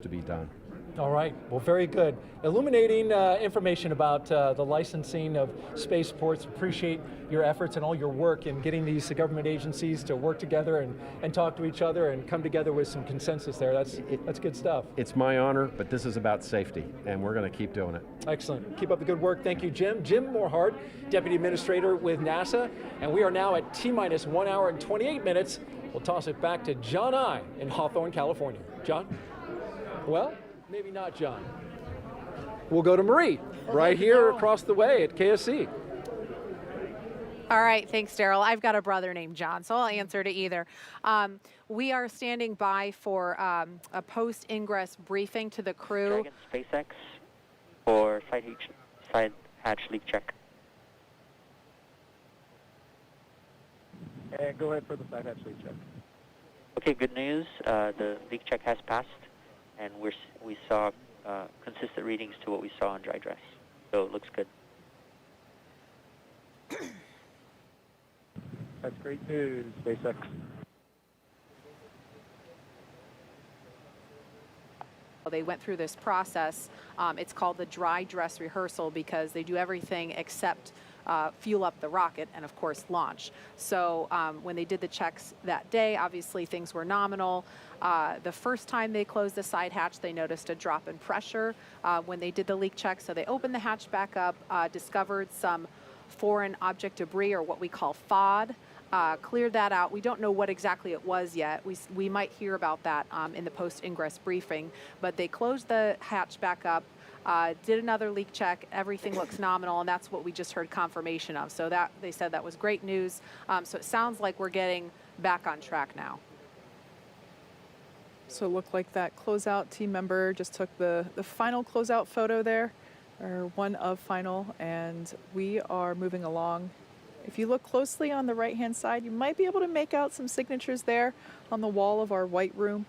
to be done. All right, well, very good. Illuminating information about the licensing of spaceports. Appreciate your efforts and all your work in getting these government agencies to work together and talk to each other and come together with some consensus there. That's good stuff. It's my honor, but this is about safety, and we're going to keep doing it. Excellent. Keep up the good work. Thank you, Jim. Jim Morhart, Deputy Administrator with NASA, and we are now at T-minus 1 hour and 28 minutes. We'll toss it back to John I in Hawthorne, California. John? Well, maybe not John. We'll go to Marie, right here across the way at KSC. All right, thanks, Daryl. I've got a brother named John, so I'll answer to either. We are standing by for a post-ingress briefing to the crew. Dragon SpaceX for side hatch leak check. And go ahead for the side hatch leak check. Okay, good news. The leak check has passed, and we saw consistent readings to what we saw on dry dress. So it looks good. That's great news, SpaceX. They went through this process. It's called the dry dress rehearsal because they do everything except fuel up the rocket and, of course, launch. So when they did the checks that day, obviously things were nominal. The first time they closed the side hatch, they noticed a drop in pressure when they did the leak check. So they opened the hatch back up, discovered some foreign object debris, or what we call FOD. Cleared that out. We don't know what exactly it was yet. We might hear about that in the post-ingress briefing, but they closed the hatch back up, did another leak check, everything looks nominal, and that's what we just heard confirmation of. So that they said that was great news. So it sounds like we're getting back on track now. So it looked like that closeout team member just took the final closeout photo there, or one of final, and we are moving along. If you look closely on the right-hand side, you might be able to make out some signatures there on the wall of our white room.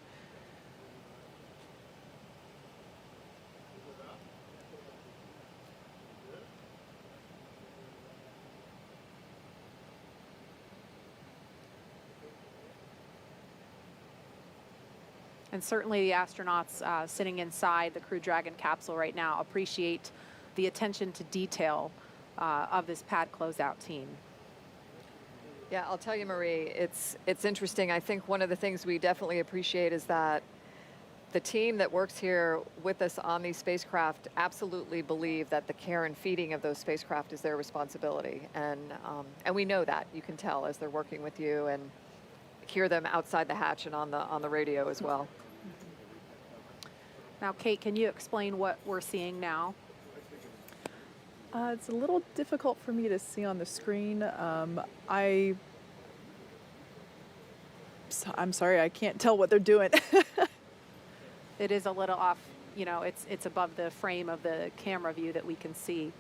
And certainly the astronauts sitting inside the Crew Dragon capsule right now appreciate the attention to detail of this pad closeout team. Yeah, I'll tell you, Marie, it's interesting. I think one of the things we definitely appreciate is that the team that works here with us on these spacecraft absolutely believe that the care and feeding of those spacecraft is their responsibility. And we know that. You can tell as they're working with you and hear them outside the hatch and on the radio as well. Now, Kate, can you explain what we're seeing now? It's a little difficult for me to see on the screen. I'm sorry, I can't tell what they're doing. It is a little off, you know, it's above the frame of the camera view that we can see.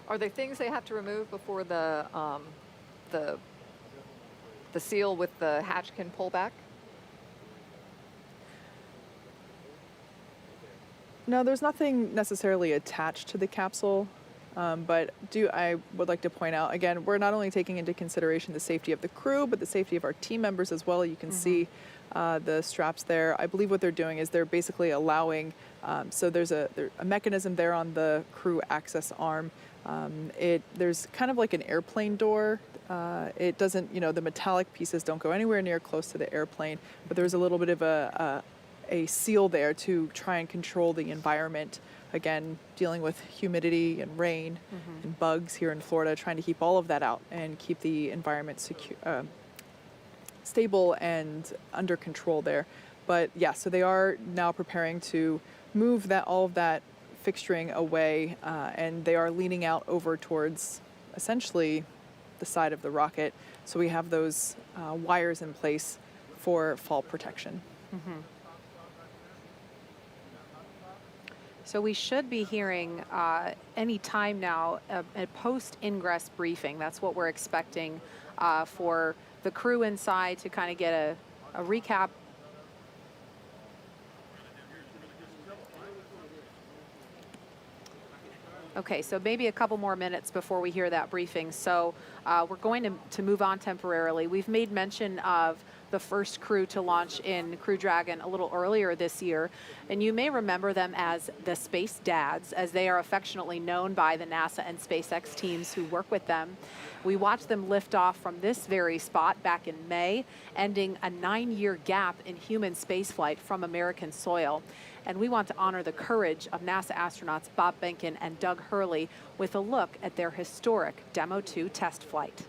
Are there things they have to remove before the seal with the hatch can pull back? No, there's nothing necessarily attached to the capsule. But I would like to point out, again, we're not only taking into consideration the safety of the crew, but the safety of our team members as well. You can see the straps there. I believe what they're doing is they're basically allowing, so there's a mechanism there on the crew access arm. There's kind of like an airplane door. It doesn't, the metallic pieces don't go anywhere near close to the airplane, but there's a little bit of a seal there to try and control the environment. Again, dealing with humidity and rain and bugs here in Florida, trying to keep all of that out and keep the environment stable and under control there. But yeah, so they are now preparing to move all of that fixturing away, and they are leaning out over towards essentially the side of the rocket. So we have those wires in place for fall protection. So we should be hearing any time now a post-ingress briefing. That's what we're expecting for the crew inside to kind of get a recap. Okay, so maybe a couple more minutes before we hear that briefing. So we're going to move on temporarily. We've made mention of the first crew to launch in Crew Dragon a little earlier this year. And you may remember them as the Space Dads, as they are affectionately known by the NASA and SpaceX teams who work with them. We watched them lift off from this very spot back in May, ending a 9-year gap in human spaceflight from American soil. And we want to honor the courage of NASA astronauts Bob Behnken and Doug Hurley with a look at their historic Demo 2 test flight.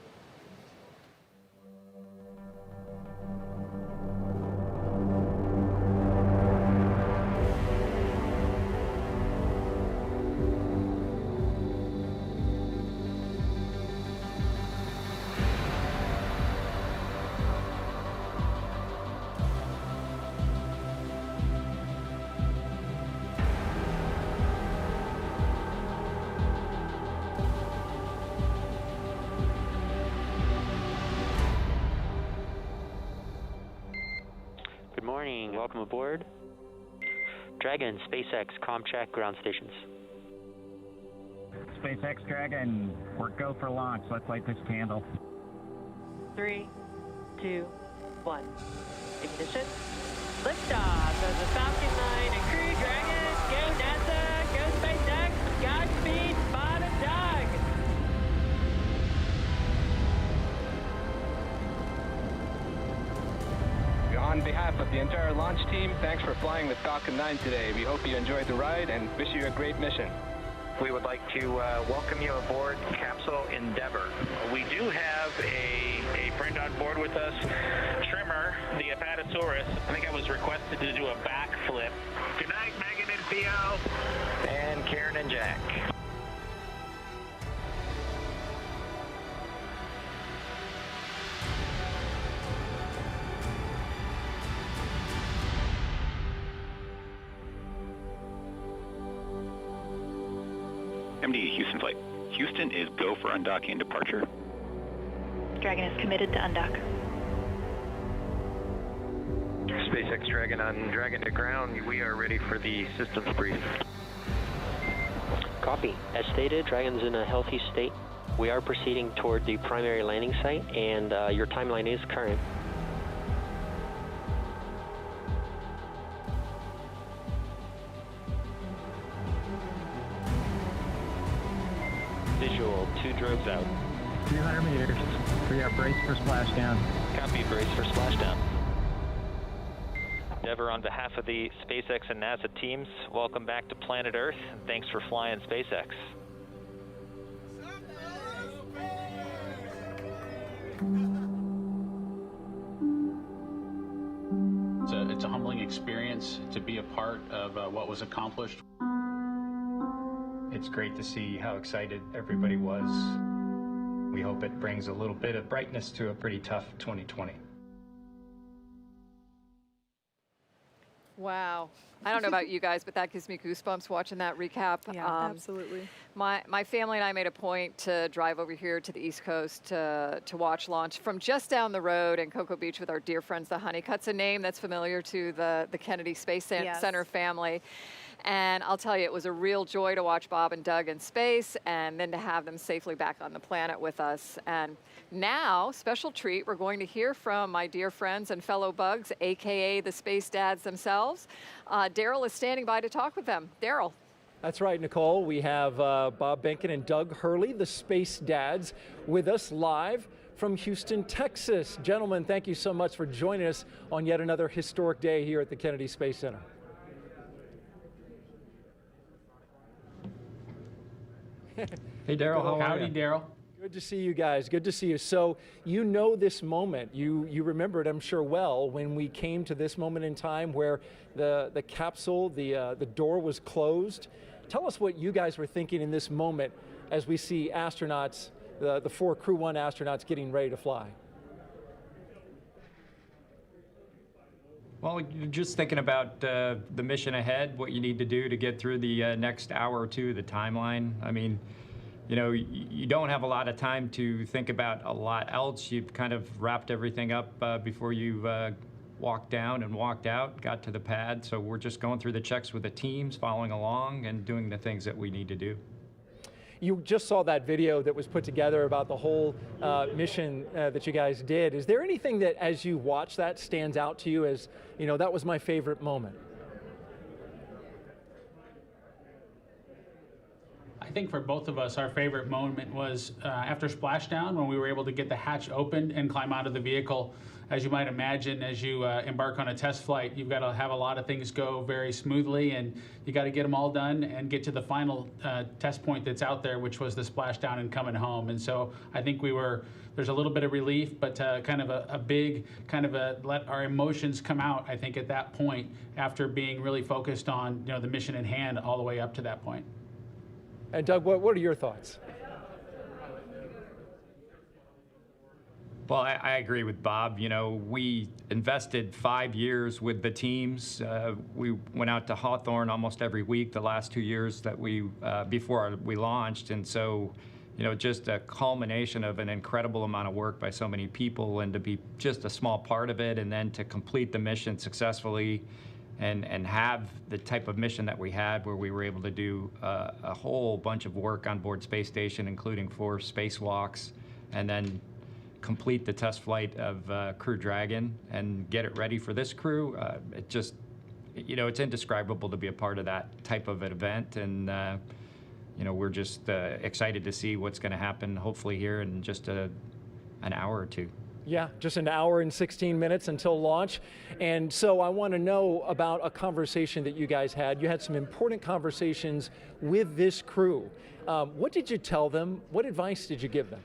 Good morning. Welcome aboard. Dragon, SpaceX, ComCheck, ground stations. SpaceX Dragon, we're go for launch. Let's light this candle. 3, 2, 1. Ignition. Liftoff of the Falcon 9 and Crew Dragon. Go NASA, go SpaceX, Godspeed, Bob and Doug. On behalf of the entire launch team, thanks for flying with Falcon 9 today. We hope you enjoyed the ride and wish you a great mission. We would like to welcome you aboard Capsule Endeavour. We do have a friend on board with us, Trimmer, the Apatosaurus. I think I was requested to do a backflip. Good night, Megan and Theo. And Karen and Jack. MD Houston flight. Houston is go for undocking and departure. Dragon is committed to undock. SpaceX Dragon on Dragon to ground. We are ready for the systems brief. Copy. As stated, Dragon's in a healthy state. We are proceeding toward the primary landing site, and your timeline is current. Visual, 2 drones out. 300 meters. We are braced for splashdown. Copy, brace for splashdown. Endeavour, on behalf of the SpaceX and NASA teams, welcome back to planet Earth, and thanks for flying SpaceX. It's a humbling experience to be a part of what was accomplished. It's great to see how excited everybody was. We hope it brings a little bit of brightness to a pretty tough 2020. Wow. I don't know about you guys, but that gives me goosebumps watching that recap. Yeah, absolutely. My family and I made a point to drive over here to the East Coast to watch launch from just down the road in Cocoa Beach with our dear friends, the Honeycutts, a name that's familiar to the Kennedy Space Center family. And I'll tell you, it was a real joy to watch Bob and Doug in space and then to have them safely back on the planet with us. And now, special treat, we're going to hear from my dear friends and fellow bugs, AKA the Space Dads themselves. Daryl is standing by to talk with them. Daryl. That's right, Nicole. We have Bob Behnken and Doug Hurley, the Space Dads, with us live from Houston, Texas. Gentlemen, thank you so much for joining us on yet another historic day here at the Kennedy Space Center. Hey, Daryl, how are you? Howdy, Daryl. Good to see you guys. Good to see you. So you know this moment. You remember it, I'm sure, well, when we came to this moment in time where the capsule, the door was closed. Tell us what you guys were thinking in this moment as we see astronauts, the 4 Crew-1 astronauts getting ready to fly. Well, you're just thinking about the mission ahead, what you need to do to get through the next hour or two, the timeline. I mean, you know, you don't have a lot of time to think about a lot else. You've kind of wrapped everything up before you walked down and walked out, got to the pad. So we're just going through the checks with the teams, following along and doing the things that we need to do. You just saw that video that was put together about the whole mission that you guys did. Is there anything that, as you watch that, stands out to you as, you know, that was my favorite moment? I think for both of us, our favorite moment was after splashdown, when we were able to get the hatch open and climb out of the vehicle. As you might imagine, as you embark on a test flight, you've got to have a lot of things go very smoothly, and you got to get them all done and get to the final test point that's out there, which was the splashdown and coming home. And so I think there's a little bit of relief, but kind of a big, let our emotions come out, I think, at that point, after being really focused on, you know, the mission in hand all the way up to that point. And Doug, what are your thoughts? Well, I agree with Bob. You know, we invested 5 years with the teams. We went out to Hawthorne almost every week the last 2 years that before we launched. And so, you know, just a culmination of an incredible amount of work by so many people, and to be just a small part of it, and then to complete the mission successfully and have the type of mission that we had, where we were able to do a whole bunch of work on board Space Station, including 4 spacewalks, and then complete the test flight of Crew Dragon and get it ready for this crew. It just, you know, it's indescribable to be a part of that type of an event, and you know, we're just excited to see what's going to happen, hopefully here in just an hour or two. Yeah, just an hour and 16 minutes until launch. And so I want to know about a conversation that you guys had. You had some important conversations with this crew. What did you tell them? What advice did you give them?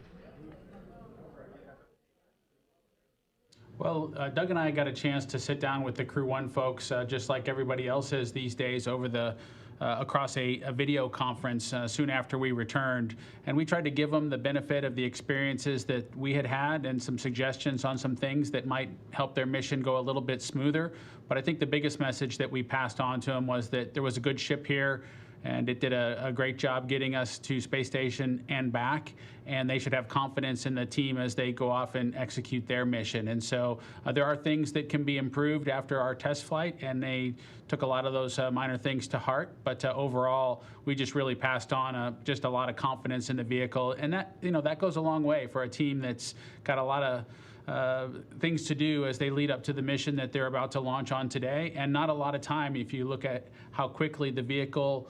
Well, Doug and I got a chance to sit down with the Crew-1 folks, just like everybody else is these days, over the across a video conference soon after we returned. And we tried to give them the benefit of the experiences that we had and some suggestions on some things that might help their mission go a little bit smoother. But I think the biggest message that we passed on to them was that there was a good ship here, and it did a great job getting us to Space Station and back, and they should have confidence in the team as they go off and execute their mission. And so there are things that can be improved after our test flight, and they took a lot of those minor things to heart. But overall, we just really passed on just a lot of confidence in the vehicle, and that, you know, that goes a long way for a team that's got a lot of things to do as they lead up to the mission that they're about to launch on today, and not a lot of time if you look at how quickly the vehicle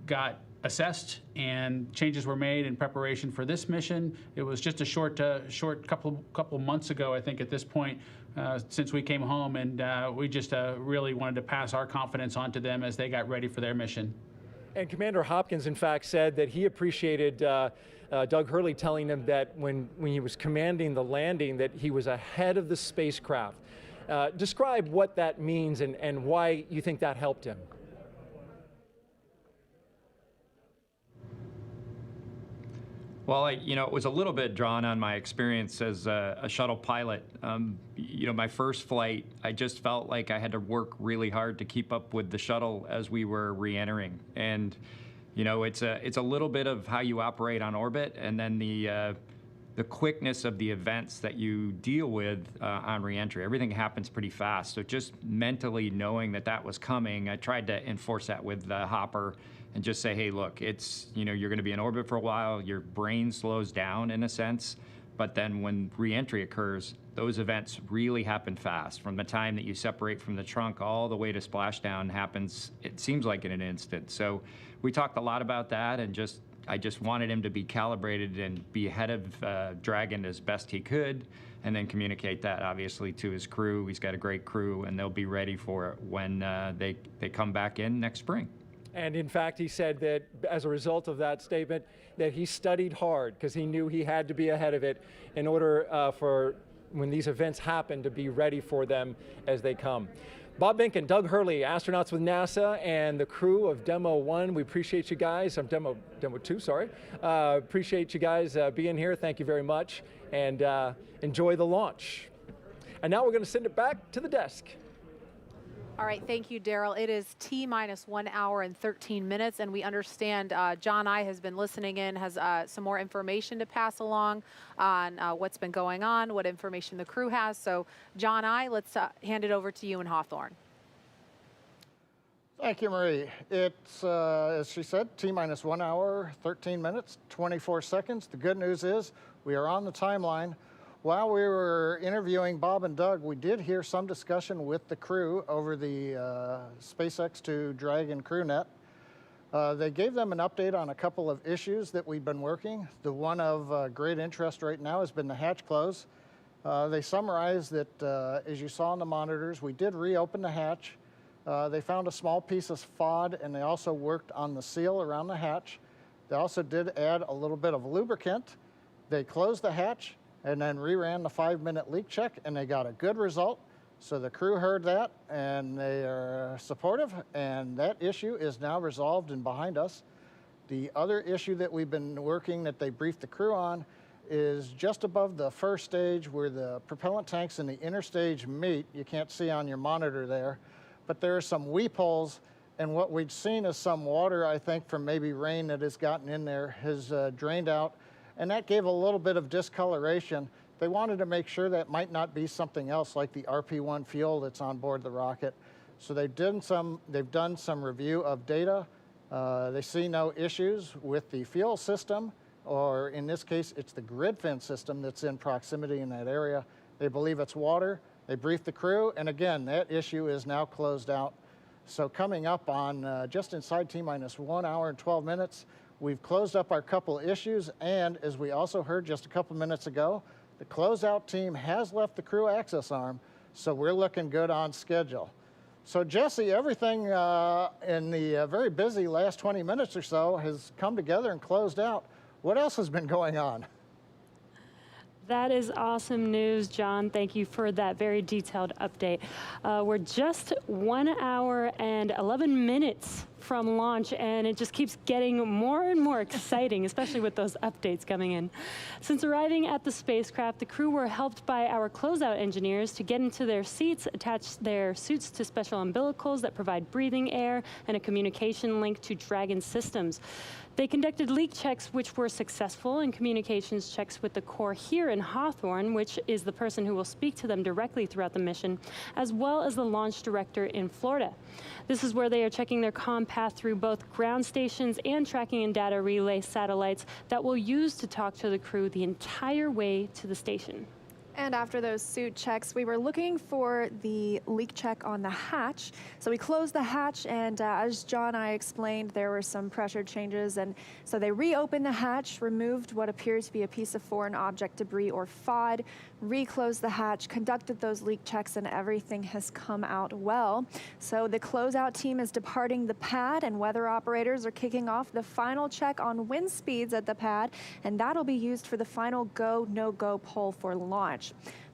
got assessed and changes were made in preparation for this mission. It was just a short couple months ago, I think, at this point, since we came home, and we just really wanted to pass our confidence on to them as they got ready for their mission. And Commander Hopkins, in fact, said that he appreciated Doug Hurley telling him that when he was commanding the landing, that he was ahead of the spacecraft. Describe what that means and why you think that helped him. Well, you know, it was a little bit drawn on my experience as a shuttle pilot. You know, my first flight, I just felt like I had to work really hard to keep up with the shuttle as we were re-entering. And, you know, it's a little bit of how you operate on orbit, and then the quickness of the events that you deal with on re-entry. Everything happens pretty fast. So just mentally knowing that that was coming, I tried to enforce that with Hopper and just say, hey, look, it's, you know, you're going to be in orbit for a while. Your brain slows down in a sense. But then when re-entry occurs, those events really happen fast. From the time that you separate from the trunk all the way to splashdown happens, it seems like in an instant. So we talked a lot about that, and I just wanted him to be calibrated and be ahead of Dragon as best he could, and then communicate that obviously to his crew. He's got a great crew, and they'll be ready for it when they come back in next spring. And in fact, he said that as a result of that statement, that he studied hard because he knew he had to be ahead of it in order for when these events happen to be ready for them as they come. Bob Behnken, Doug Hurley, astronauts with NASA, and the crew of Demo 1. We appreciate you guys. Demo 2, sorry. Appreciate you guys being here. Thank you very much, and enjoy the launch. And now we're going to send it back to the desk. All right, thank you, Daryl. It is T-minus 1 hour and 13 minutes, and we understand John I has been listening in, has some more information to pass along on what's been going on, what information the crew has. So, John I, let's hand it over to you in Hawthorne. Thank you, Marie. It's, as she said, T-minus 1 hour, 13 minutes, 24 seconds. The good news is we are on the timeline. While we were interviewing Bob and Doug, we did hear some discussion with the crew over the SpaceX to Dragon CrewNet. They gave them an update on a couple of issues that we've been working. The one of great interest right now has been the hatch close. They summarized that, as you saw on the monitors, we did reopen the hatch. They found a small piece of FOD, and they also worked on the seal around the hatch. They also did add a little bit of lubricant. They closed the hatch and then reran the 5-minute leak check, and they got a good result. So the crew heard that, and they are supportive, and that issue is now resolved and behind us. The other issue that we've been working that they briefed the crew on is just above the first stage where the propellant tanks and the inner stage meet. You can't see on your monitor there, but there are some weep holes, and what we'd seen is some water, I think, from maybe rain that has gotten in there has drained out, and that gave a little bit of discoloration. They wanted to make sure that might not be something else like the RP1 fuel that's on board the rocket. So they've done some review of data. They see no issues with the fuel system, or in this case, it's the grid fin system that's in proximity in that area. They believe it's water. They briefed the crew, and again, that issue is now closed out. So coming up on just inside T-minus 1 hour and 12 minutes, we've closed up our couple issues, and as we also heard just a couple minutes ago, the closeout team has left the crew access arm, so we're looking good on schedule. So Jesse, everything in the very busy last 20 minutes or so has come together and closed out. What else has been going on? That is awesome news, John. Thank you for that very detailed update. We're just 1 hour and 11 minutes from launch, and it just keeps getting more and more exciting, especially with those updates coming in. Since arriving at the spacecraft, the crew were helped by our closeout engineers to get into their seats, attach their suits to special umbilicals that provide breathing air and a communication link to Dragon systems. They conducted leak checks, which were successful, and communications checks with the core here in Hawthorne, which is the person who will speak to them directly throughout the mission, as well as the launch director in Florida. This is where they are checking their comm path through both ground stations and tracking and data relay satellites that we'll use to talk to the crew the entire way to the station. And after those suit checks, we were looking for the leak check on the hatch. So we closed the hatch, and as John and I explained, there were some pressure changes. And so they reopened the hatch, removed what appears to be a piece of foreign object debris or FOD, reclosed the hatch, conducted those leak checks, and everything has come out well. So the closeout team is departing the pad, and weather operators are kicking off the final check on wind speeds at the pad, and that'll be used for the final go, no-go poll for launch.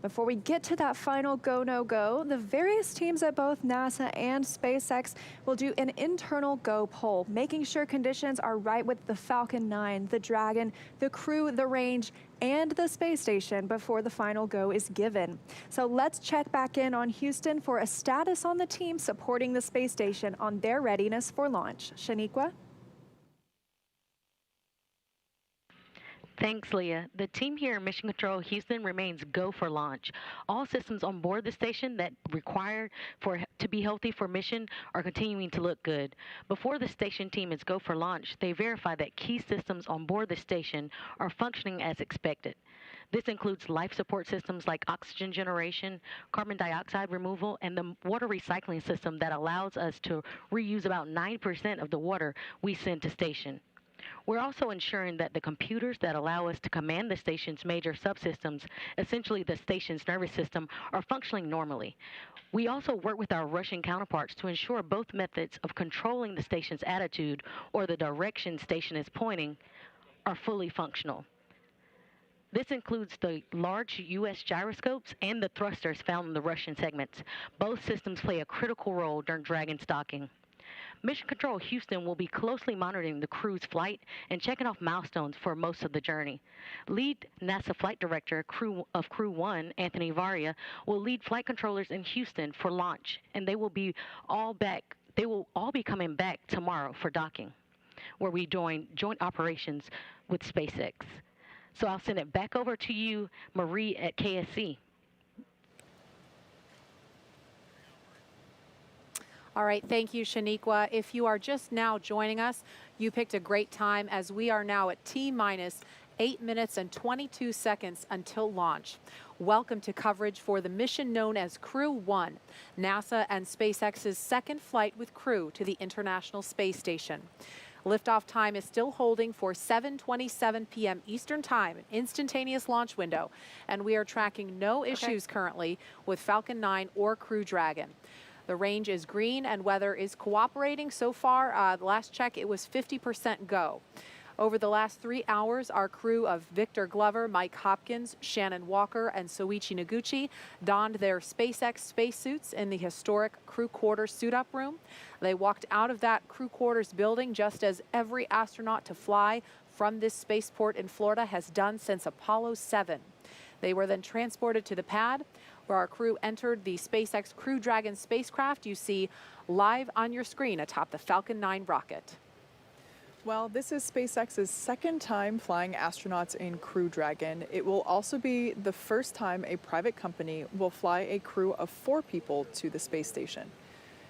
Before we get to that final go, no-go, the various teams at both NASA and SpaceX will do an internal go poll, making sure conditions are right with the Falcon9, the Dragon, the Crew, the range, and the space station before the final go is given. So let's check back in on Houston for a status on the team supporting the space station on their readiness for launch. Shaniqua? Thanks, Leah. The team here in Mission Control Houston remains go for launch. All systems on board the station that required to be healthy for mission are continuing to look good. Before the station team is go for launch, they verify that key systems on board the station are functioning as expected. This includes life support systems like oxygen generation, carbon dioxide removal, and the water recycling system that allows us to reuse about 9% of the water we send to station. We're also ensuring that the computers that allow us to command the station's major subsystems, essentially the station's nervous system, are functioning normally. We also work with our Russian counterparts to ensure both methods of controlling the station's attitude or the direction station is pointing are fully functional. This includes the large U.S. gyroscopes and the thrusters found in the Russian segments. Both systems play a critical role during Dragon docking. Mission Control Houston will be closely monitoring the crew's flight and checking off milestones for most of the journey. Lead NASA Flight Director of Crew-1, Anthony Varia, will lead flight controllers in Houston for launch, and they will all be coming back tomorrow for docking, where we join joint operations with SpaceX. So I'll send it back over to you, Marie at KSC. All right, thank you, Shaniqua. If you are just now joining us, you picked a great time as we are now at T-minus 8 minutes and 22 seconds until launch. Welcome to coverage for the mission known as Crew-1, NASA and SpaceX's second flight with Crew to the International Space Station. Liftoff time is still holding for 7:27 p.m. Eastern Time, an instantaneous launch window, and we are tracking no issues currently with Falcon 9 or Crew Dragon. The range is green and weather is cooperating so far. The last check, it was 50% go. Over the last 3 hours, our crew of Victor Glover, Mike Hopkins, Shannon Walker, and Soichi Noguchi donned their SpaceX spacesuits in the historic crew quarters suit-up room. They walked out of that crew quarters building just as every astronaut to fly from this spaceport in Florida has done since Apollo 7. They were then transported to the pad, where our crew entered the SpaceX Crew Dragon spacecraft you see live on your screen atop the Falcon 9 rocket. Well, this is SpaceX's second time flying astronauts in Crew Dragon. It will also be the first time a private company will fly a crew of 4 people to the space station.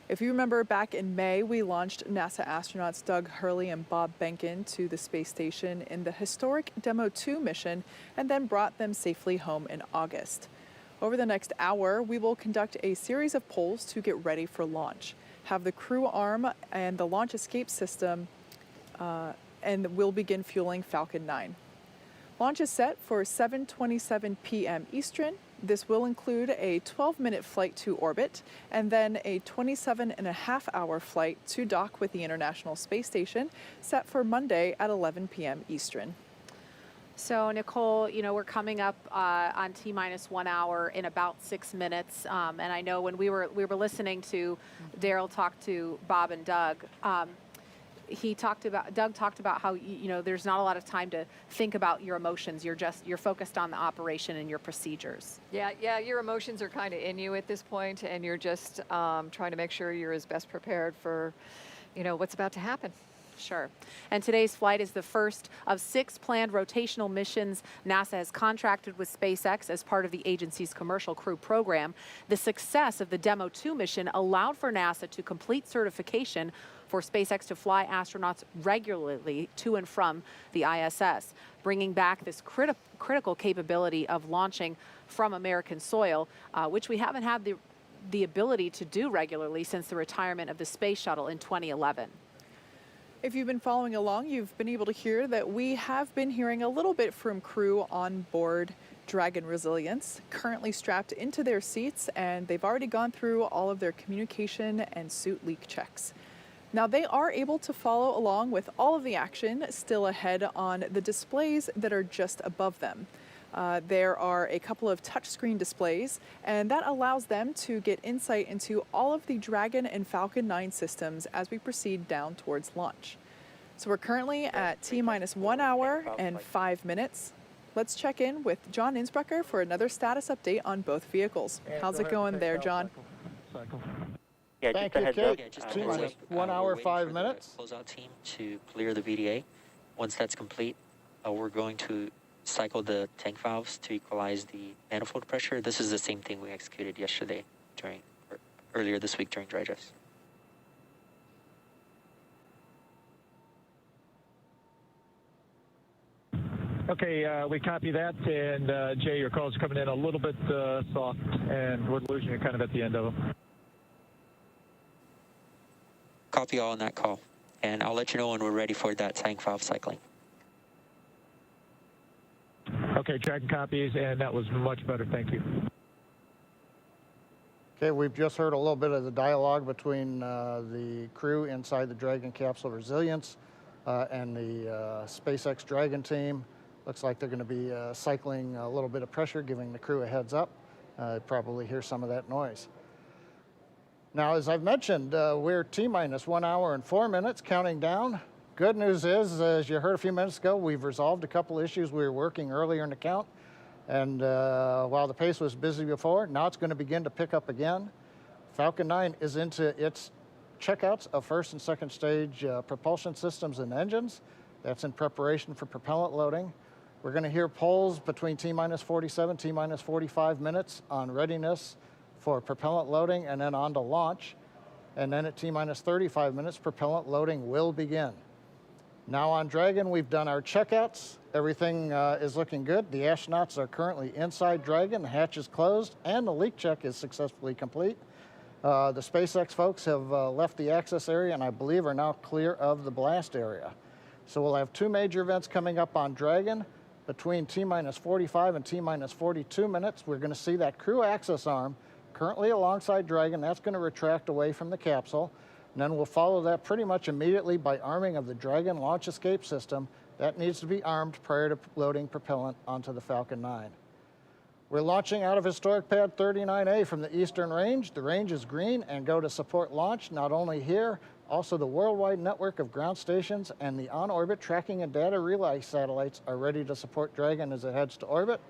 If you remember, back in May, we launched NASA astronauts Doug Hurley and Bob Behnken to the space station in the historic Demo 2 mission and then brought them safely home in August. Over the next hour, we will conduct a series of polls to get ready for launch, have the crew arm and the launch escape system and we'll begin fueling Falcon 9. Launch is set for 7:27 p.m. Eastern. This will include a 12-minute flight to orbit and then a 27.5-hour flight to dock with the International Space Station, set for Monday at 11 p.m. Eastern. So, Nicole, you know, we're coming up on T-minus 1 hour in about 6 minutes. And I know when we were listening to Daryl talk to Bob and Doug, Doug talked about how, you know, there's not a lot of time to think about your emotions. You're focused on the operation and your procedures. Yeah, your emotions are kind of in you at this point, and you're just trying to make sure you're as best prepared for, you know, what's about to happen. Sure. And today's flight is the first of 6 planned rotational missions NASA has contracted with SpaceX as part of the agency's Commercial Crew program. The success of the Demo 2 mission allowed for NASA to complete certification for SpaceX to fly astronauts regularly to and from the ISS, bringing back this critical capability of launching from American soil, which we haven't had the ability to do regularly since the retirement of the space shuttle in 2011. If you've been following along, you've been able to hear that we have been hearing a little bit from crew on board Dragon Resilience, currently strapped into their seats, and they've already gone through all of their communication and suit leak checks. Now, they are able to follow along with all of the action still ahead on the displays that are just above them. There are a couple of touchscreen displays, and that allows them to get insight into all of the Dragon and Falcon 9 systems as we proceed down towards launch. So we're currently at T-minus 1 hour and 5 minutes. Let's check in with John Innsbrucker for another status update on both vehicles. How's it going there, John? Yeah, Thank just a you, heads Kate. up. Just T-minus 1 hour, 5 minutes. Closeout team to clear the VDA. Once that's complete, we're going to cycle the tank valves to equalize the manifold pressure. This is the same thing we executed yesterday earlier this week during dry dress. Okay, we copy that, and Jay, your call's coming in a little bit soft, and we're losing you kind of at the end of them. Copy all on that call, and I'll let you know when we're ready for that tank valve cycling. Okay, tracking copies, and that was much better. Thank you. Okay, we've just heard a little bit of the dialogue between the crew inside the Dragon capsule Resilience and the SpaceX Dragon team. Looks like they're going to be cycling a little bit of pressure, giving the crew a heads up. Probably hear some of that noise. Now, as I've mentioned, we're T-minus 1 hour and 4 minutes, counting down. Good news is, as you heard a few minutes ago, we've resolved a couple issues we were working earlier in the count. And while the pace was busy before, now it's going to begin to pick up again. Falcon 9 is into its checkouts of first and second stage propulsion systems and engines. That's in preparation for propellant loading. We're going to hear polls between T-minus 47, T-minus 45 minutes on readiness for propellant loading and then on to launch. and then at T-minus 35 minutes, propellant loading will begin. Now on Dragon, we've done our checkouts. Everything is looking good. The astronauts are currently inside Dragon, the hatch is closed, and the leak check is successfully complete. The SpaceX folks have left the access area and I believe are now clear of the blast area. So we'll have two major events coming up on Dragon. Between T-minus 45 and T-minus 42 minutes, we're going to see that crew access arm currently alongside Dragon. That's going to retract away from the capsule. And then we'll follow that pretty much immediately by arming of the Dragon launch escape system. That needs to be armed prior to loading propellant onto the Falcon 9. We're launching out of historic pad 39A from the Eastern Range. The range is green and go to support launch, not only here, also the worldwide network of ground stations and the on-orbit tracking and data relay satellites are ready to support Dragon as it heads to orbit.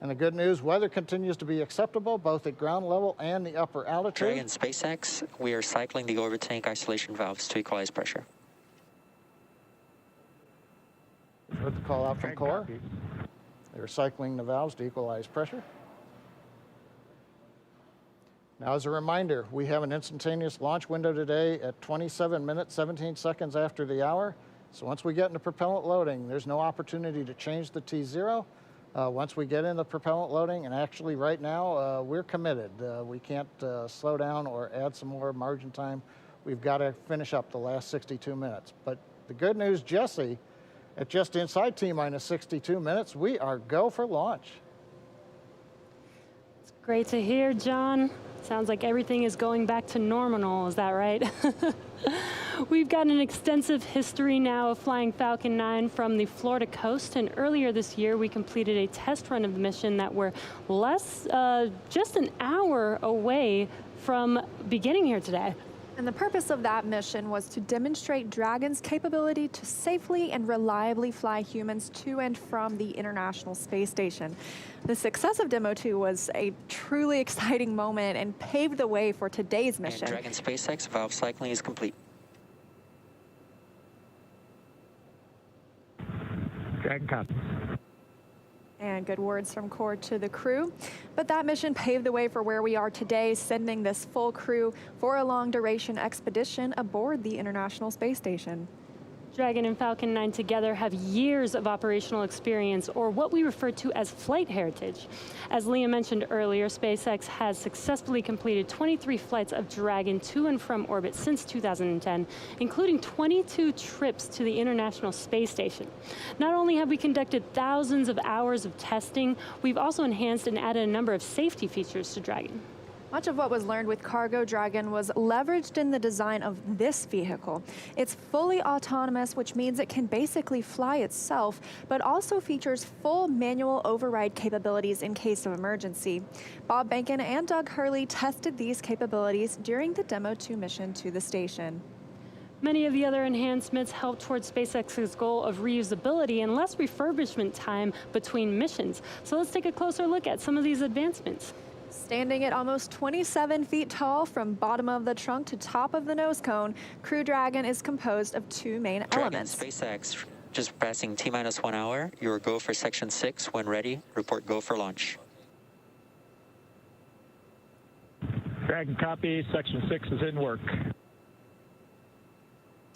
And the good news, weather continues to be acceptable, both at ground level and the upper altitude. Dragon SpaceX, we are cycling the orbit tank isolation valves to equalize pressure. Heard the call out from Core. They're cycling the valves to equalize pressure. Now, as a reminder, we have an instantaneous launch window today at 27 minutes, 17 seconds after the hour. So once we get into propellant loading, there's no opportunity to change the T0. Once we get into propellant loading, and actually right now, we're committed. We can't slow down or add some more margin time. We've got to finish up the last 62 minutes. But the good news, Jesse, at just inside T-minus 62 minutes, we are go for launch. It's great to hear, John. Sounds like everything is going back to normal, is that right? We've got an extensive history now of flying Falcon 9 from the Florida coast, and earlier this year we completed a test run of the mission that we're just an hour away from beginning here today. And the purpose of that mission was to demonstrate Dragon's capability to safely and reliably fly humans to and from the International Space Station. The success of Demo 2 was a truly exciting moment and paved the way for today's mission. And Dragon SpaceX valve cycling is complete. Dragon copy. And good words from Core to the crew. But that mission paved the way for where we are today, sending this full crew for a long-duration expedition aboard the International Space Station. Dragon and Falcon 9 together have years of operational experience, or what we refer to as flight heritage. As Leah mentioned earlier, SpaceX has successfully completed 23 flights of Dragon to and from orbit since 2010, including 22 trips to the International Space Station. Not only have we conducted thousands of hours of testing, we've also enhanced and added a number of safety features to Dragon. Much of what was learned with Cargo Dragon was leveraged in the design of this vehicle. It's fully autonomous, which means it can basically fly itself, but also features full manual override capabilities in case of emergency. Bob Behnken and Doug Hurley tested these capabilities during the Demo 2 mission to the station. Many of the other enhancements help towards SpaceX's goal of reusability and less refurbishment time between missions. So let's take a closer look at some of these advancements. Standing at almost 27 feet tall from bottom of the trunk to top of the nose cone, Crew Dragon is composed of two main elements. SpaceX, just passing T-minus 1 hour. Your go for section 6. When ready, report go for launch. Dragon copy, section 6 is in work.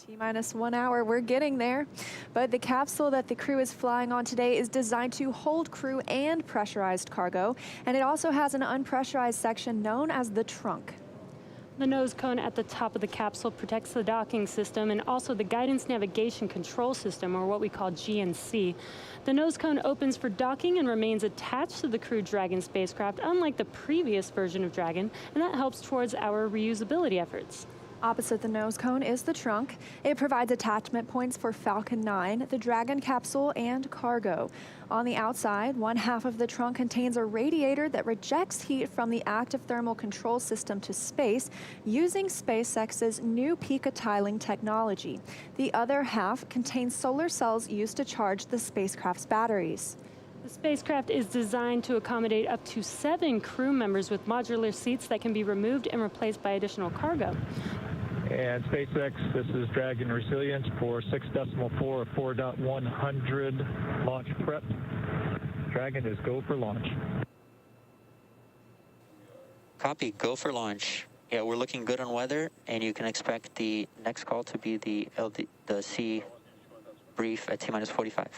T-minus 1 hour, we're getting there. But the capsule that the crew is flying on today is designed to hold crew and pressurized cargo, and it also has an unpressurized section known as the trunk. The nose cone at the top of the capsule protects the docking system and also the guidance navigation control system, or what we call GNC. The nose cone opens for docking and remains attached to the Crew Dragon spacecraft, unlike the previous version of Dragon, and that helps towards our reusability efforts. Opposite the nose cone is the trunk. It provides attachment points for Falcon 9, the Dragon capsule, and cargo. On the outside, one half of the trunk contains a radiator that rejects heat from the active thermal control system to space using SpaceX's new Pica tiling technology. The other half contains solar cells used to charge the spacecraft's batteries. The spacecraft is designed to accommodate up to 7 crew members with modular seats that can be removed and replaced by additional cargo. And SpaceX, this is Dragon Resilience for 6.4 of 4.100 launch prep. Dragon is go for launch. Copy, go for launch. Yeah, we're looking good on weather, and you can expect the next call to be the C brief at T-minus 45.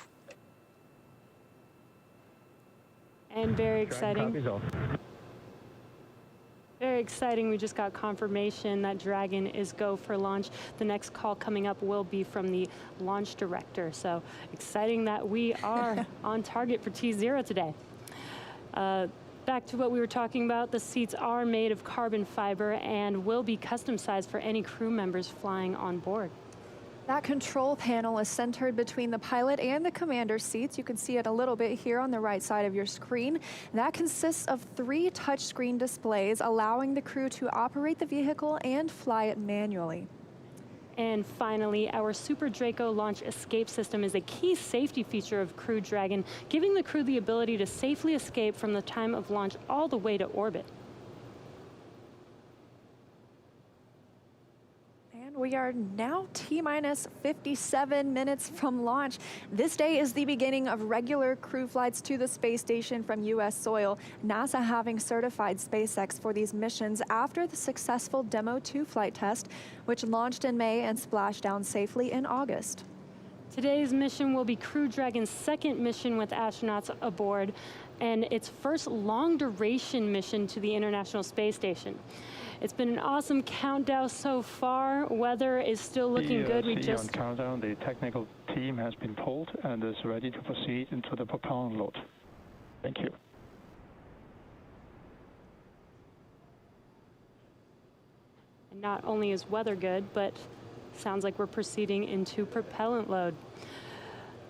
And very exciting. Very exciting. We just got confirmation that Dragon is go for launch. The next call coming up will be from the launch director. So exciting that we are on target for T0 today. Back to what we were talking about, the seats are made of carbon fiber and will be custom sized for any crew members flying on board. That control panel is centered between the pilot and the commander seats. You can see it a little bit here on the right side of your screen. That consists of 3 touchscreen displays, allowing the crew to operate the vehicle and fly it manually. And finally, our Super Draco launch escape system is a key safety feature of Crew Dragon, giving the crew the ability to safely escape from the time of launch all the way to orbit. We are now T-minus 57 minutes from launch. This day is the beginning of regular crew flights to the space station from U.S. soil, NASA having certified SpaceX for these missions after the successful Demo 2 flight test, which launched in May and splashed down safely in August. Today's mission will be Crew Dragon's second mission with astronauts aboard and its first long-duration mission to the International Space Station. It's been an awesome countdown so far. Weather is still looking good. We just on countdown. The technical team has been pulled and is ready to proceed into the propellant load. Thank you. And not only is weather good, but sounds like we're proceeding into propellant load.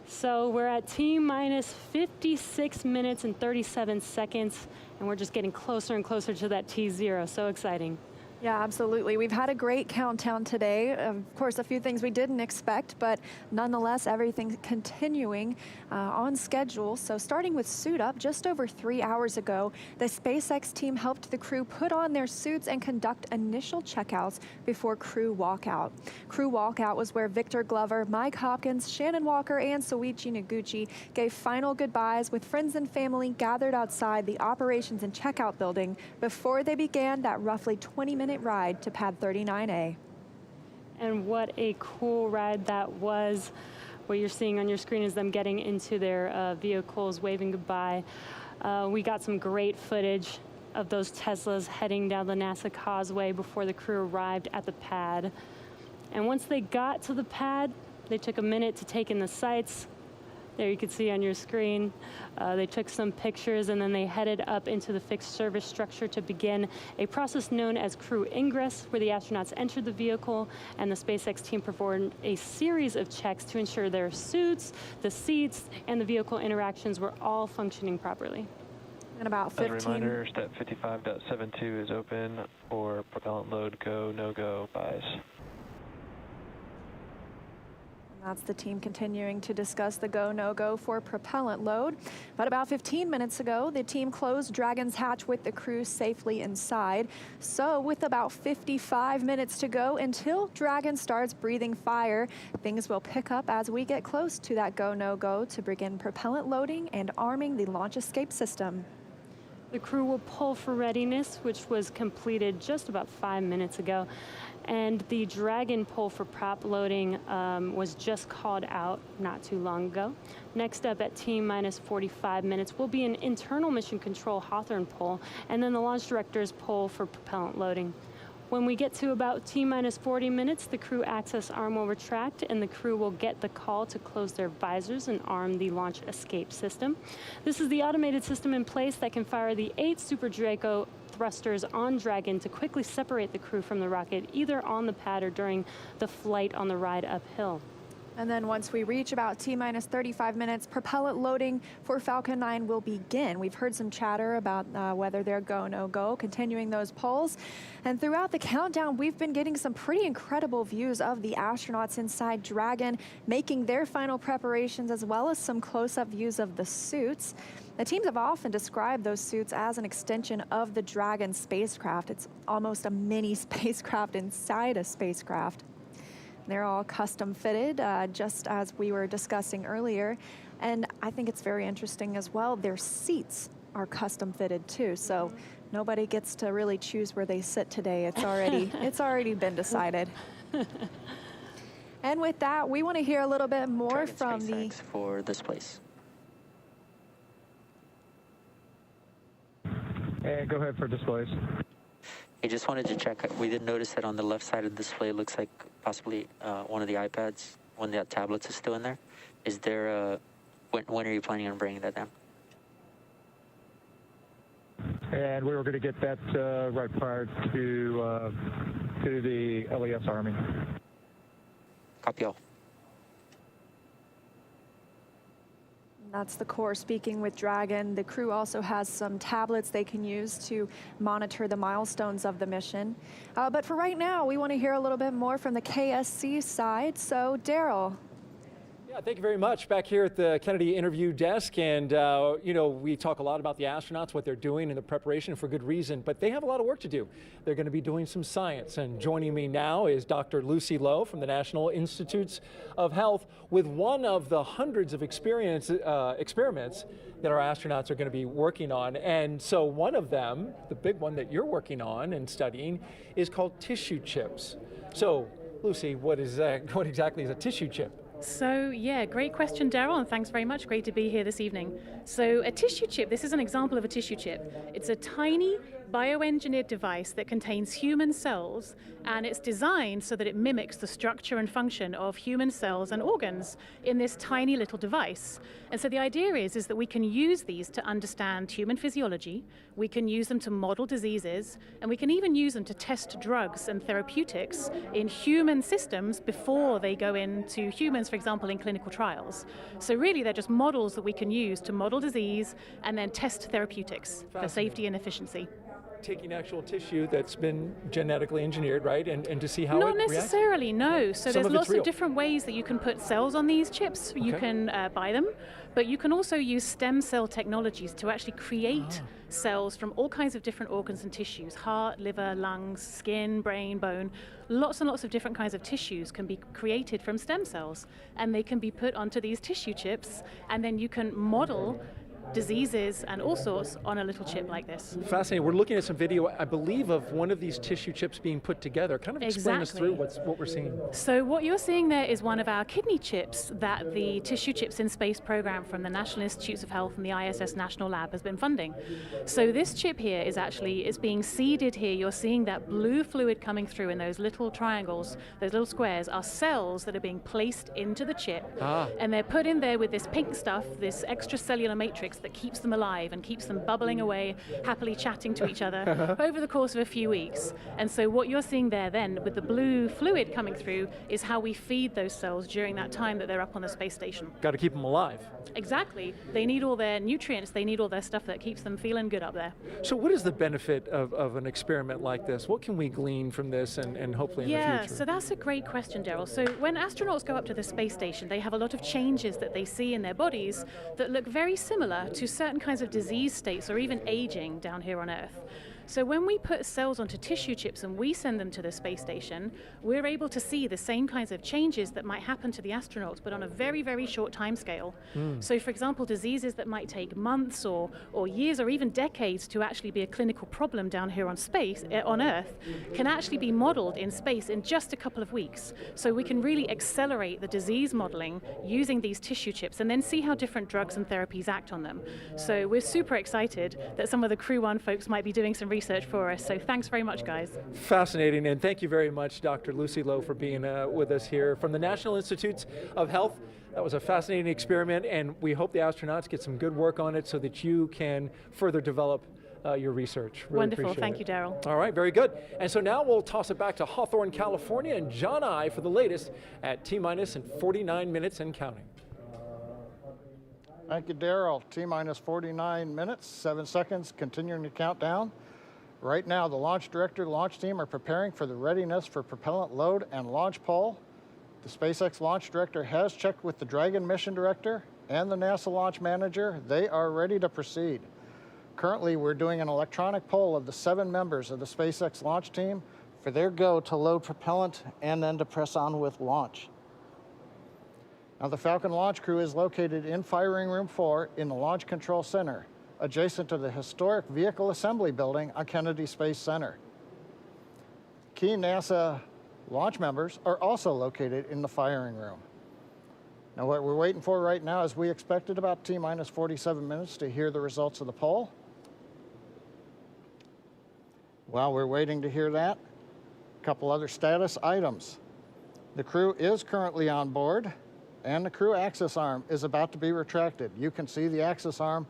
So we're at T-minus 56 minutes and 37 seconds, and we're just getting closer and closer to that T0. So exciting. Yeah, absolutely. We've had a great countdown today. Of course, a few things we didn't expect, but nonetheless, everything continuing on schedule. So starting with suit up, just over 3 hours ago, the SpaceX team helped the crew put on their suits and conduct initial checkouts before crew walkout. Crew walkout was where Victor Glover, Mike Hopkins, Shannon Walker, and Soichi Noguchi gave final goodbyes with friends and family gathered outside the operations and checkout building before they began that roughly 20-minute ride to pad 39A. And what a cool ride that was. What you're seeing on your screen is them getting into their vehicles, waving goodbye. We got some great footage of those Teslas heading down the NASA causeway before the crew arrived at the pad. And once they got to the pad, they took a minute to take in the sights. There you can see on your screen. They took some pictures and then they headed up into the fixed service structure to begin a process known as Crew Ingress, where the astronauts entered the vehicle and the SpaceX team performed a series of checks to ensure their suits, the seats, and the vehicle interactions were all functioning properly. And about 15. As a reminder, step 55.72 is open for propellant load go, no-go buys. That's the team continuing to discuss the go, no-go for propellant load. But about 15 minutes ago, the team closed Dragon's hatch with the crew safely inside. So with about 55 minutes to go until Dragon starts breathing fire, things will pick up as we get close to that go, no-go to begin propellant loading and arming the launch escape system. The crew will pull for readiness, which was completed just about 5 minutes ago. And the Dragon pull for prop loading was just called out not too long ago. Next up at T-minus 45 minutes will be an internal mission control Hawthorne pull, and then the launch director's pull for propellant loading. When we get to about T-minus 40 minutes, the crew access arm will retract and the crew will get the call to close their visors and arm the launch escape system. This is the automated system in place that can fire the 8 Super Draco thrusters on Dragon to quickly separate the crew from the rocket, either on the pad or during the flight on the ride uphill. And then once we reach about T-minus 35 minutes, propellant loading for Falcon 9 will begin. We've heard some chatter about whether they're go, no go, continuing those polls. And throughout the countdown, we've been getting some pretty incredible views of the astronauts inside Dragon, making their final preparations, as well as some close-up views of the suits. The teams have often described those suits as an extension of the Dragon spacecraft. It's almost a mini spacecraft inside a spacecraft. They're all custom fitted, just as we were discussing earlier. And I think it's very interesting as well. Their seats are custom fitted too. So nobody gets to really choose where they sit today. It's already been decided. And with that, we want to hear a little bit more from SpaceX for this place. And go ahead for displays. I just wanted to check. We did notice that on the left side of the display looks like possibly one of the iPads, one of the tablets is still in there. Is there a, when are you planning on bringing that down? And we were going to get that right prior to the LES Army. Copy all. That's the core speaking with Dragon. The crew also has some tablets they can use to monitor the milestones of the mission. But for right now, we want to hear a little bit more from the KSC side. So, Daryl. Yeah, thank you very much. Back here at the Kennedy interview desk, and you know, we talk a lot about the astronauts, what they're doing in the preparation for good reason, but they have a lot of work to do. They're going to be doing some science, and joining me now is Dr. Lucy Lowe from the National Institutes of Health with one of the hundreds of experiments that our astronauts are going to be working on. And so one of them, the big one that you're working on and studying, is called tissue chips. So, Lucy, what exactly is a tissue chip? So yeah, great question, Daryl, and thanks very much. Great to be here this evening. So a tissue chip, this is an example of a tissue chip. It's a tiny bioengineered device that contains human cells, and it's designed so that it mimics the structure and function of human cells and organs in this tiny little device. And so the idea is that we can use these to understand human physiology, we can use them to model diseases, and we can even use them to test drugs and therapeutics in human systems before they go into humans, for example, in clinical trials. So really they're just models that we can use to model disease and then test therapeutics for safety and efficiency. Taking actual tissue that's been genetically engineered, right, and to see how it reacts? Not necessarily, no. So there's lots real. of different ways that you can put cells on these chips. You can buy them, but you can also use stem cell technologies to actually create cells from all kinds of different organs and tissues: heart, liver, lungs, skin, brain, bone. Lots and lots of different kinds of tissues can be created from stem cells, and they can be put onto these tissue chips, and then you can model diseases and all sorts on a little chip like this. Fascinating. We're looking at some video, I believe, of one of these tissue chips being put together. Kind of explain us through what we're seeing. So what you're seeing there is one of our kidney chips that the Tissue Chips in Space program from the National Institutes of Health and the ISS National Lab has been funding. So this chip here is being seeded here. You're seeing that blue fluid coming through in those little triangles, those little squares are cells that are being placed into the chip. And they're put in there with this pink stuff, this extracellular matrix that keeps them alive and keeps them bubbling away, happily chatting to each other over the course of a few weeks. And so what you're seeing there then with the blue fluid coming through is how we feed those cells during that time that they're up on the space station. Got to keep them alive. Exactly. They need all their nutrients, they need all their stuff that keeps them feeling good up there. So what is the benefit of an experiment like this? What can we glean from this and hopefully in the future? Yeah, so that's a great question, Daryl. So when astronauts go up to the space station, they have a lot of changes that they see in their bodies that look very similar to certain kinds of disease states or even aging down here on Earth. So when we put cells onto tissue chips and we send them to the space station, we're able to see the same kinds of changes that might happen to the astronauts, but on a very, very short time scale. So for example, diseases that might take months or years or even decades to actually be a clinical problem down here on Earth, can actually be modeled in space in just a couple of weeks. So we can really accelerate the disease modeling using these tissue chips and then see how different drugs and therapies act on them. So we're super excited that some of the Crew-1 folks might be doing some research for us. So thanks very much, guys. Fascinating, and thank you very much, Dr. Lucy Lowe, for being with us here from the National Institutes of Health. That was a fascinating experiment, and we hope the astronauts get some good work on it so that you can further develop your research. Really Wonderful, thank you, Daryl. All right, very good. And so now we'll toss it back to Hawthorne, California, and John I for the latest at T-minus and 49 minutes and counting. Thank you, Daryl. T-minus 49 minutes, 7 seconds, continuing to count down. Right now, the launch director, launch team are preparing for the readiness for propellant load and launch pole. The SpaceX launch director has checked with the Dragon mission director and the NASA launch manager. They are ready to proceed. Currently, we're doing an electronic poll of the 7 members of the SpaceX launch team for their go to load propellant and then to press on with launch. Now, the Falcon launch crew is located in Firing Room 4 in the Launch Control Center. adjacent to the historic Vehicle Assembly Building on Kennedy Space Center. Key NASA launch members are also located in the firing room. Now what we're waiting for right now is we expected about T-minus 47 minutes to hear the results of the poll. While we're waiting to hear that, a couple other status items. The crew is currently on board, and the crew access arm is about to be retracted. You can see the access arm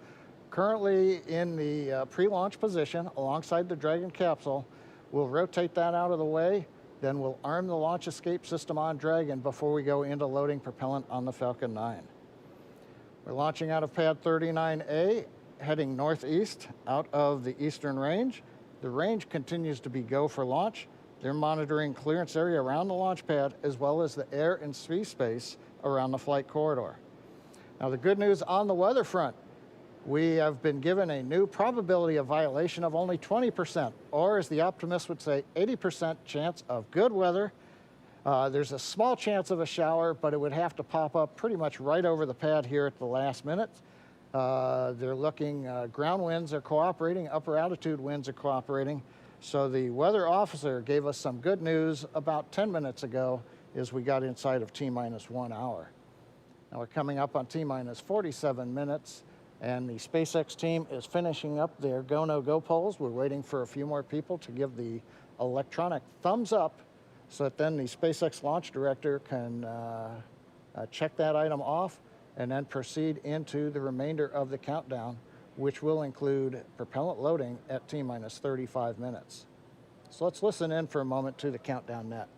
currently in the pre-launch position alongside the Dragon capsule. We'll rotate that out of the way, then we'll arm the launch escape system on Dragon before we go into loading propellant on the Falcon 9. We're launching out of pad 39A, heading northeast out of the eastern range. The range continues to be go for launch. They're monitoring clearance area around the launch pad as well as the air and sea space around the flight corridor. Now the good news on the weather front, we have been given a new probability of violation of only 20%, or as the optimist would say, 80% chance of good weather. There's a small chance of a shower, but it would have to pop up pretty much right over the pad here at the last minute. They're looking, ground winds are cooperating, upper altitude winds are cooperating. So the weather officer gave us some good news about 10 minutes ago as we got inside of T-minus 1 hour. Now we're coming up on T-minus 47 minutes, and the SpaceX team is finishing up their go, no go polls. We're waiting for a few more people to give the electronic thumbs up so that then the SpaceX launch director can check that item off and then proceed into the remainder of the countdown, which will include propellant loading at T-minus 35 minutes. So let's listen in for a moment to the countdown net.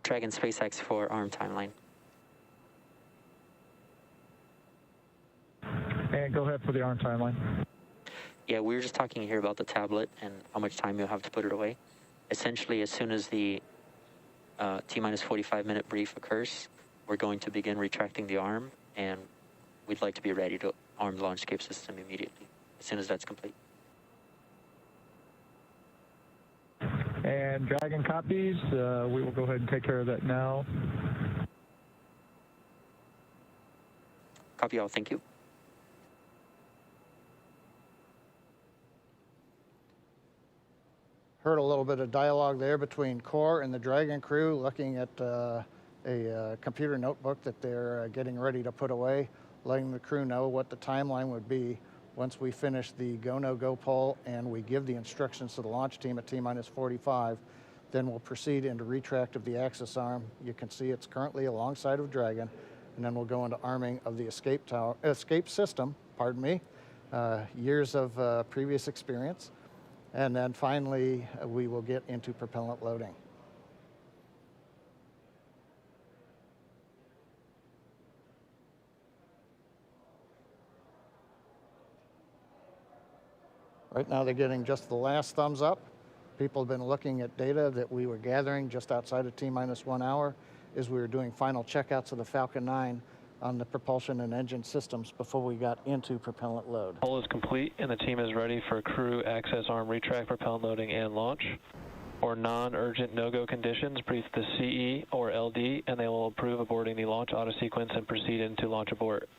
Dragon SpaceX for arm timeline. And go ahead for the arm timeline. Yeah, we were just talking here about the tablet and how much time you'll have to put it away. Essentially, as soon as the T-minus 45 minute brief occurs, we're going to begin retracting the arm, and we'd like to be ready to arm the launch escape system immediately, as soon as that's complete. And Dragon copies, we will go ahead and take care of that now. Copy all, thank you. Heard a little bit of dialogue there between Core and the Dragon crew looking at a computer notebook that they're getting ready to put away, letting the crew know what the timeline would be once we finish the go, no go poll and we give the instructions to the launch team at T-minus 45. Then we'll proceed into retract of the access arm. You can see it's currently alongside of Dragon, and then we'll go into arming of the escape system, pardon me, years of previous experience. And then finally, we will get into propellant loading. Right now, they're getting just the last thumbs up. People have been looking at data that we were gathering just outside of T-minus 1 hour as we were doing final checkouts of the Falcon 9 on the propulsion and engine systems before we got into propellant load. Poll is complete, and the team is ready for crew access arm retract, propellant loading, and launch. For non-urgent no-go conditions, brief the CE or LD, and they will approve aborting the launch auto sequence and proceed into launch abort.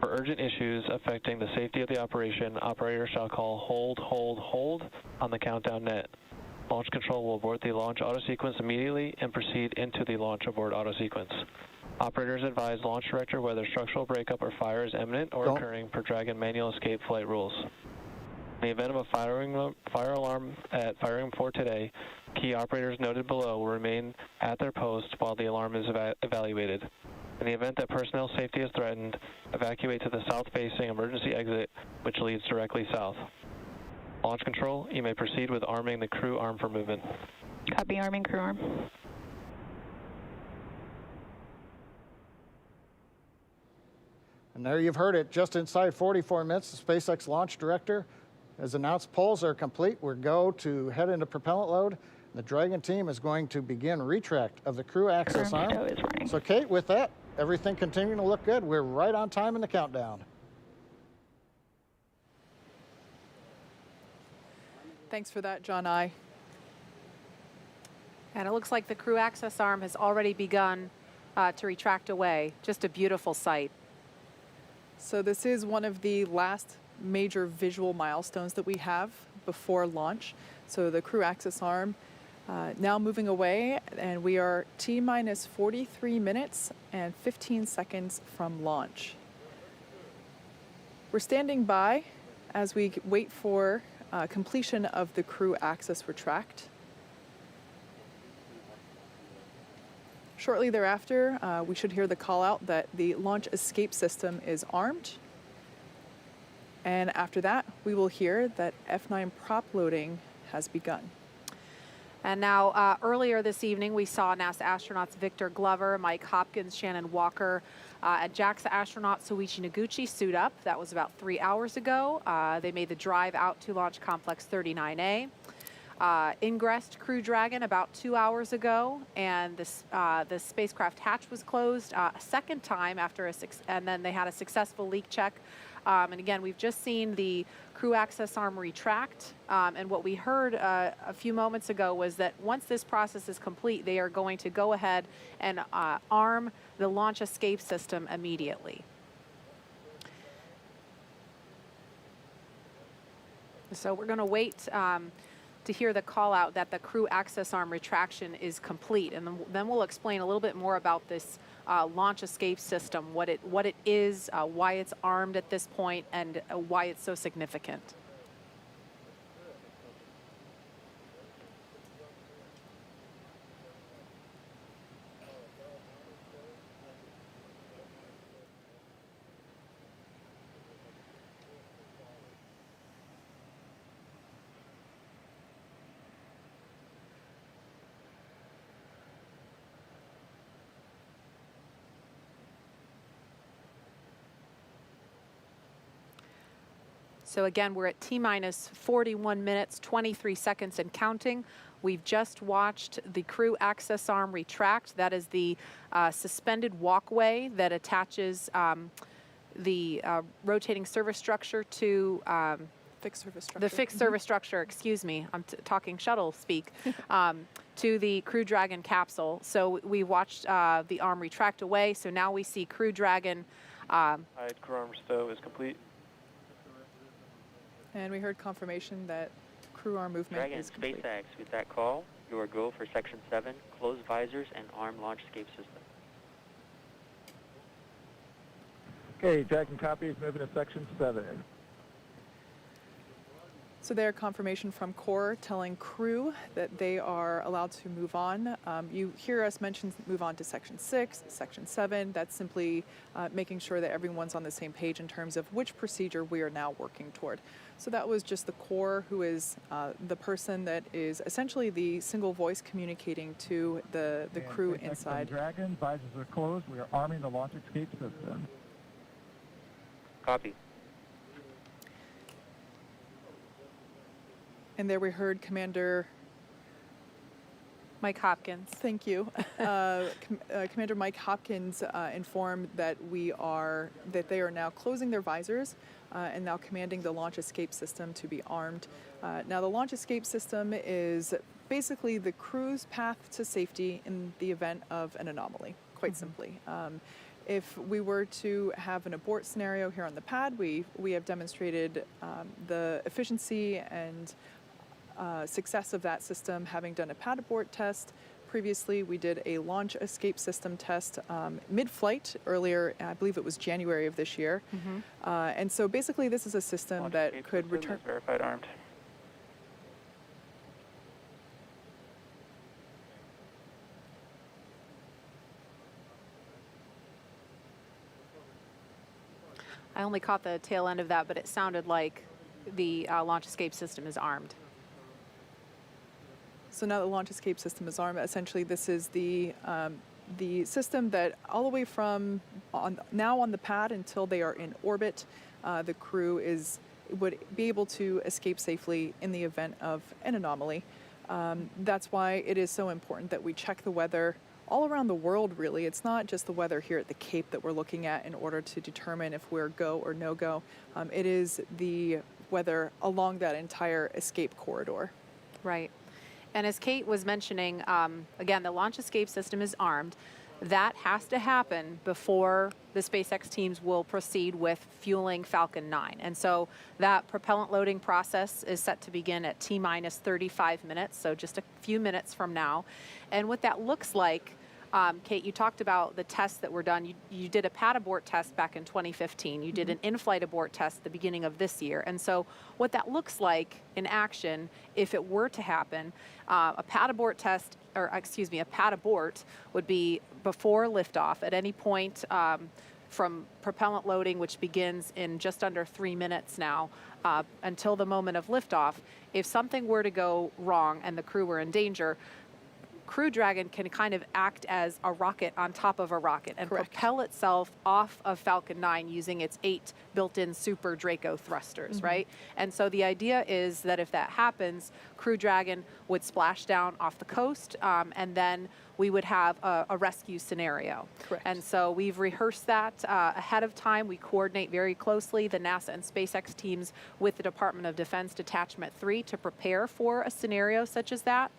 For urgent issues affecting the safety of the operation, operator shall call hold, hold, hold on the countdown net. Launch control will abort the launch auto sequence immediately and proceed into the launch abort auto sequence. Operators advise launch director whether structural breakup or fire is imminent or occurring per Dragon manual escape flight rules. In the event of a fire alarm at firing 4 today, key operators noted below will remain at their post while the alarm is evaluated. In the event that personnel safety is threatened, evacuate to the south-facing emergency exit, which leads directly south. Launch control, you may proceed with arming the crew arm for movement. Copy, arming crew arm. And there you've heard it, just inside 44 minutes, the SpaceX launch director has announced polls are complete. We're go to head into propellant load. The Dragon team is going to begin retract of the crew access arm. So Kate, with that, everything continuing to look good. We're right on time in the countdown. Thanks for that, John I. And it looks like the crew access arm has already begun to retract away. Just a beautiful sight. So this is one of the last major visual milestones that we have before launch. So the crew access arm now moving away, and we are T-minus 43 minutes and 15 seconds from launch. We're standing by as we wait for completion of the crew access retract. Shortly thereafter, we should hear the call out that the launch escape system is armed. And after that, we will hear that F9 prop loading has begun. And now, earlier this evening, we saw NASA astronauts Victor Glover, Mike Hopkins, Shannon Walker, and JAXA astronaut Soichi Noguchi suit up. That was about 3 hours ago. They made the drive out to Launch Complex 39A. Ingressed Crew Dragon about 2 hours ago, and the spacecraft hatch was closed a second time after and then they had a successful leak check. And again, we've just seen the crew access arm retract, and what we heard a few moments ago was that once this process is complete, they are going to go ahead and arm the launch escape system immediately. So we're going to wait to hear the call out that the crew access arm retraction is complete, and then we'll explain a little bit more about this launch escape system, what it is, why it's armed at this point, and why it's so significant. So again, we're at T-minus 41 minutes, 23 seconds and counting. We've just watched the crew access arm retract. That is the suspended walkway that attaches the rotating service structure to fixed service structure. The fixed service structure, excuse me, I'm talking shuttle speak, to the Crew Dragon capsule. So we watched the arm retract away. So now we see Crew Dragon. Crew arm stow is complete. And we heard confirmation that crew arm movement Dragon, is complete. SpaceX, with that call, you are go for Section 7, close visors and arm launch escape system. Okay, Dragon copies, moving to Section 7. So their confirmation from Core telling crew that they are allowed to move on. You hear us mention move on to Section 6, Section 7. That's simply making sure that everyone's on the same page in terms of which procedure we are now working toward. So that was just the Core, who is the person that is essentially the single voice communicating to the crew inside. Dragon, visors are closed. We are arming the launch escape system. Copy. And there we heard Commander Mike Hopkins. Thank you. Commander Mike Hopkins informed that they are now closing their visors and now commanding the launch escape system to be armed. Now the launch escape system is basically the crew's path to safety in the event of an anomaly, quite simply. If we were to have an abort scenario here on the pad, we have demonstrated the efficiency and success of that system, having done a pad abort test. Previously, we did a launch escape system test mid-flight earlier, I believe it was January of this year. And so basically this is a system Launch that escape could system return... is verified armed. I only caught the tail end of that, but it sounded like the launch escape system is armed. So now the launch escape system is armed. Essentially, this is the system that all the way from now on the pad until they are in orbit, the crew would be able to escape safely in the event of an anomaly. That's why it is so important that we check the weather all around the world, really. It's not just the weather here at the Cape that we're looking at in order to determine if we're go or no go. It is the weather along that entire escape corridor. Right. And as Kate was mentioning, again, the launch escape system is armed. That has to happen before the SpaceX teams will proceed with fueling Falcon 9. And so that propellant loading process is set to begin at T-minus 35 minutes, so just a few minutes from now. And what that looks like, Kate, you talked about the tests that were done. You did a pad abort test back in 2015. You did an in-flight abort test at the beginning of this year. And so what that looks like in action, if it were to happen, a pad abort test, or excuse me, a pad abort would be before liftoff at any point from propellant loading, which begins in just under 3 minutes now, until the moment of liftoff. If something were to go wrong and the crew were in danger, Crew Dragon can kind of act as a rocket on top of a rocket and propel itself off of Falcon 9 using its 8 built-in Super Draco thrusters, right? And so the idea is that if that happens, Crew Dragon would splash down off the coast, and then we would have a rescue scenario. Correct. And so we've rehearsed that ahead of time. We coordinate very closely, the NASA and SpaceX teams, with the Department of Defense Detachment 3 to prepare for a scenario such as that.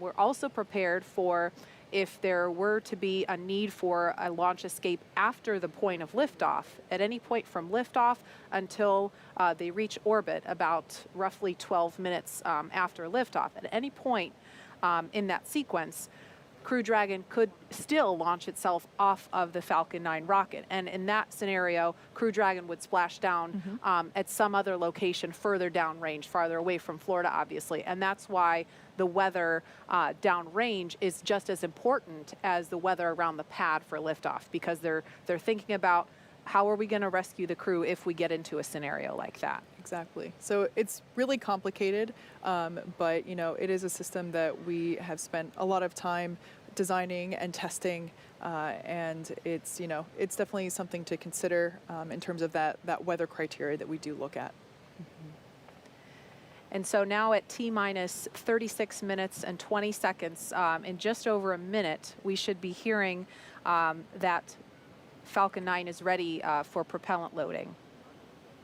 We're also prepared for if there were to be a need for a launch escape after the point of liftoff, at any point from liftoff until they reach orbit, about roughly 12 minutes after liftoff. At any point in that sequence, Crew Dragon could still launch itself off of the Falcon 9 rocket. And in that scenario, Crew Dragon would splash down at some other location further downrange, farther away from Florida, obviously. And that's why the weather downrange is just as important as the weather around the pad for liftoff, because they're thinking about how are we going to rescue the crew if we get into a scenario like that. Exactly. So it's really complicated, but you know, it is a system that we have spent a lot of time designing and testing, and it's, you know, it's definitely something to consider in terms of that weather criteria that we do look at. And so now at T-minus 36 minutes and 20 seconds, in just over a minute, we should be hearing that Falcon 9 is ready for propellant loading.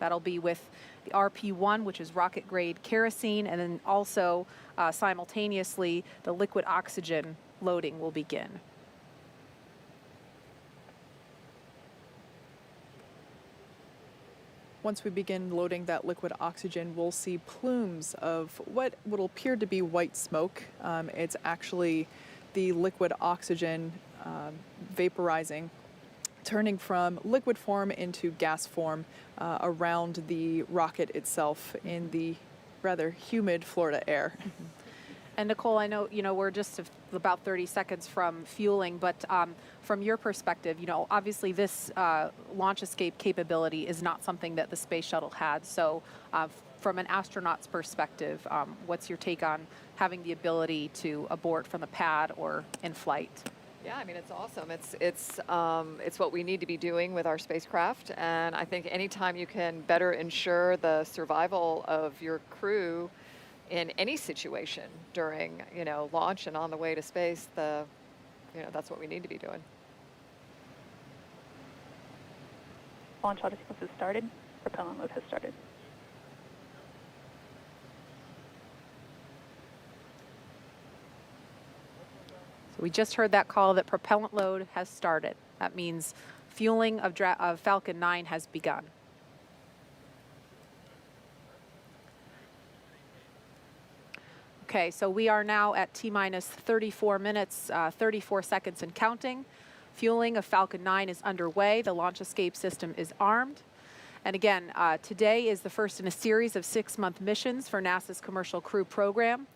That'll be with the RP-1, which is rocket-grade kerosene, and then also simultaneously the liquid oxygen loading will begin. Once we begin loading that liquid oxygen, we'll see plumes of what will appear to be white smoke. It's actually the liquid oxygen vaporizing, turning from liquid form into gas form around the rocket itself in the rather humid Florida air. And Nicole, I know, you know, we're just about 30 seconds from fueling, but from your perspective, you know, obviously this launch escape capability is not something that the space shuttle had. So from an astronaut's perspective, what's your take on having the ability to abort from the pad or in flight? Yeah, I mean, it's awesome. It's what we need to be doing with our spacecraft. And I think anytime you can better ensure the survival of your crew in any situation during, you know, launch and on the way to space, that's what we need to be doing. Launch auto sequence has started. Propellant load has started. So we just heard that call that propellant load has started. That means fueling of Falcon 9 has begun. Okay, so we are now at T-minus 34 minutes, 34 seconds and counting. Fueling of Falcon 9 is underway. The launch escape system is armed. And again, today is the first in a series of 6-month missions for NASA's Commercial Crew program.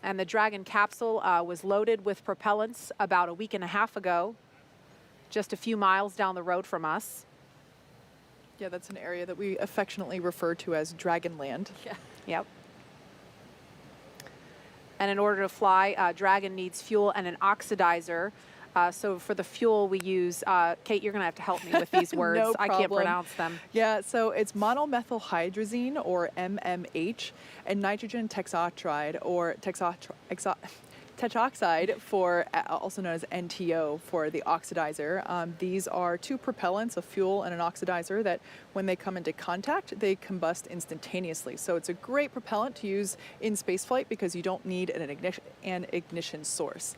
And the Dragon capsule was loaded with propellants about a week and a half ago, just a few miles down the road from us. Yeah, that's an area that we affectionately refer to as Dragonland. Yeah. Yep. And in order to fly, Dragon needs fuel and an oxidizer. So for the fuel we use, Kate, you're going to have to help me with these words. No I can't problem. pronounce them. Yeah, so it's monomethylhydrazine, or MMH, and nitrogen texotride, or tetroxide, also known as NTO for the oxidizer. These are two propellants, a fuel and an oxidizer, that when they come into contact, they combust instantaneously. So it's a great propellant to use in spaceflight because you don't need an ignition source.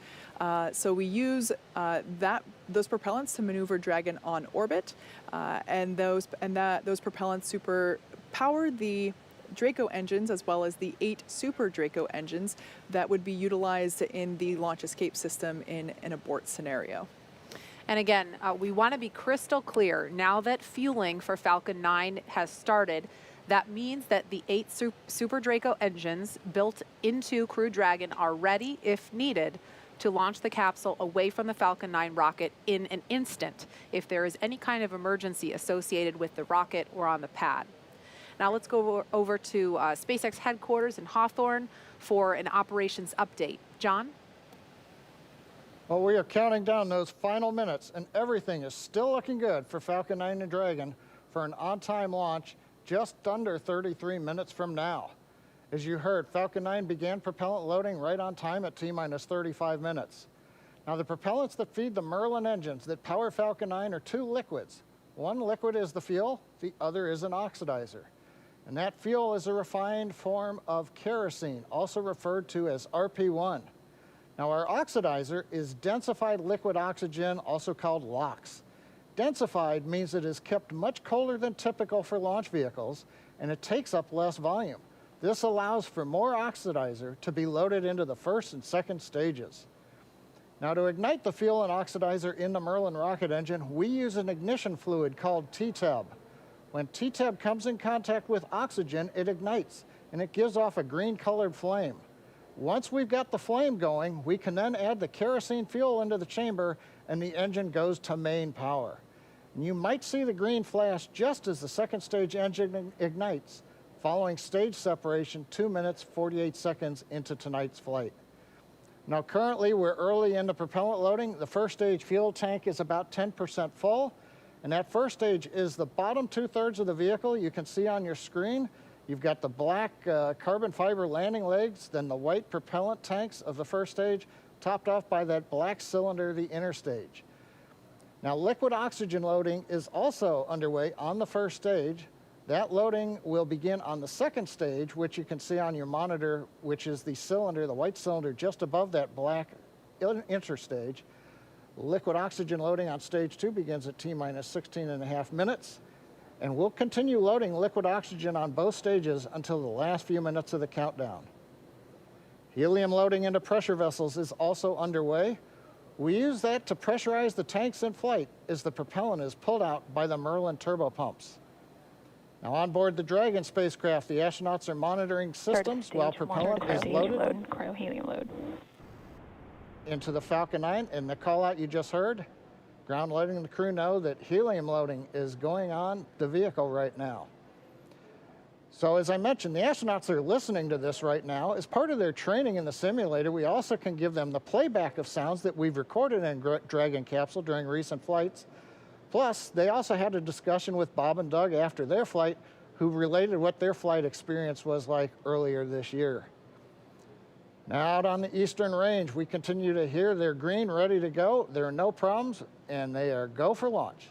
So we use those propellants to maneuver Dragon on orbit, and those propellants power the Draco engines as well as the 8 Super Draco engines that would be utilized in the launch escape system in an abort scenario. And again, we want to be crystal clear. Now that fueling for Falcon 9 has started, that means that the 8 Super Draco engines built into Crew Dragon are ready, if needed, to launch the capsule away from the Falcon 9 rocket in an instant if there is any kind of emergency associated with the rocket or on the pad. Now let's go over to SpaceX headquarters in Hawthorne for an operations update. John? Well, we are counting down those final minutes, and everything is still looking good for Falcon 9 and Dragon for an on-time launch just under 33 minutes from now. As you heard, Falcon 9 began propellant loading right on time at T-minus 35 minutes. Now, the propellants that feed the Merlin engines that power Falcon 9 are 2 liquids. One liquid is the fuel, the other is an oxidizer. And that fuel is a refined form of kerosene, also referred to as RP1. Now, our oxidizer is densified liquid oxygen, also called LOX. Densified means it is kept much colder than typical for launch vehicles, and it takes up less volume. This allows for more oxidizer to be loaded into the first and second stages. Now, to ignite the fuel and oxidizer in the Merlin rocket engine, we use an ignition fluid called TTEB. When TTEB comes in contact with oxygen, it ignites, and it gives off a green-colored flame. Once we've got the flame going, we can then add the kerosene fuel into the chamber, and the engine goes to main power. And you might see the green flash just as the second stage engine ignites, following stage separation 2 minutes, 48 seconds into tonight's flight. Now, currently, we're early into propellant loading. The first stage fuel tank is about 10% full. And that first stage is the bottom 2/3 of the vehicle. You can see on your screen, you've got the black carbon fiber landing legs, then the white propellant tanks of the first stage, topped off by that black cylinder, the inner stage. Now, liquid oxygen loading is also underway on the first stage. That loading will begin on the second stage, which you can see on your monitor, which is the cylinder, the white cylinder just above that black interstage. Liquid oxygen loading on stage 2 begins at T-minus 16.5 minutes, and we'll continue loading liquid oxygen on both stages until the last few minutes of the countdown. Helium loading into pressure vessels is also underway. We use that to pressurize the tanks in flight as the propellant is pulled out by the Merlin turbopumps. Now, on board the Dragon spacecraft, the astronauts are monitoring systems while propellant is loaded. Cryo-helium load. Into the Falcon 9, and the call out you just heard, ground loading and the crew know that helium loading is going on the vehicle right now. So as I mentioned, the astronauts are listening to this right now. As part of their training in the simulator, we also can give them the playback of sounds that we've recorded in Dragon capsule during recent flights. Plus, they also had a discussion with Bob and Doug after their flight, who related what their flight experience was like earlier this year. Now, out on the Eastern Range, we continue to hear they're green, ready to go. There are no problems, and they are go for launch.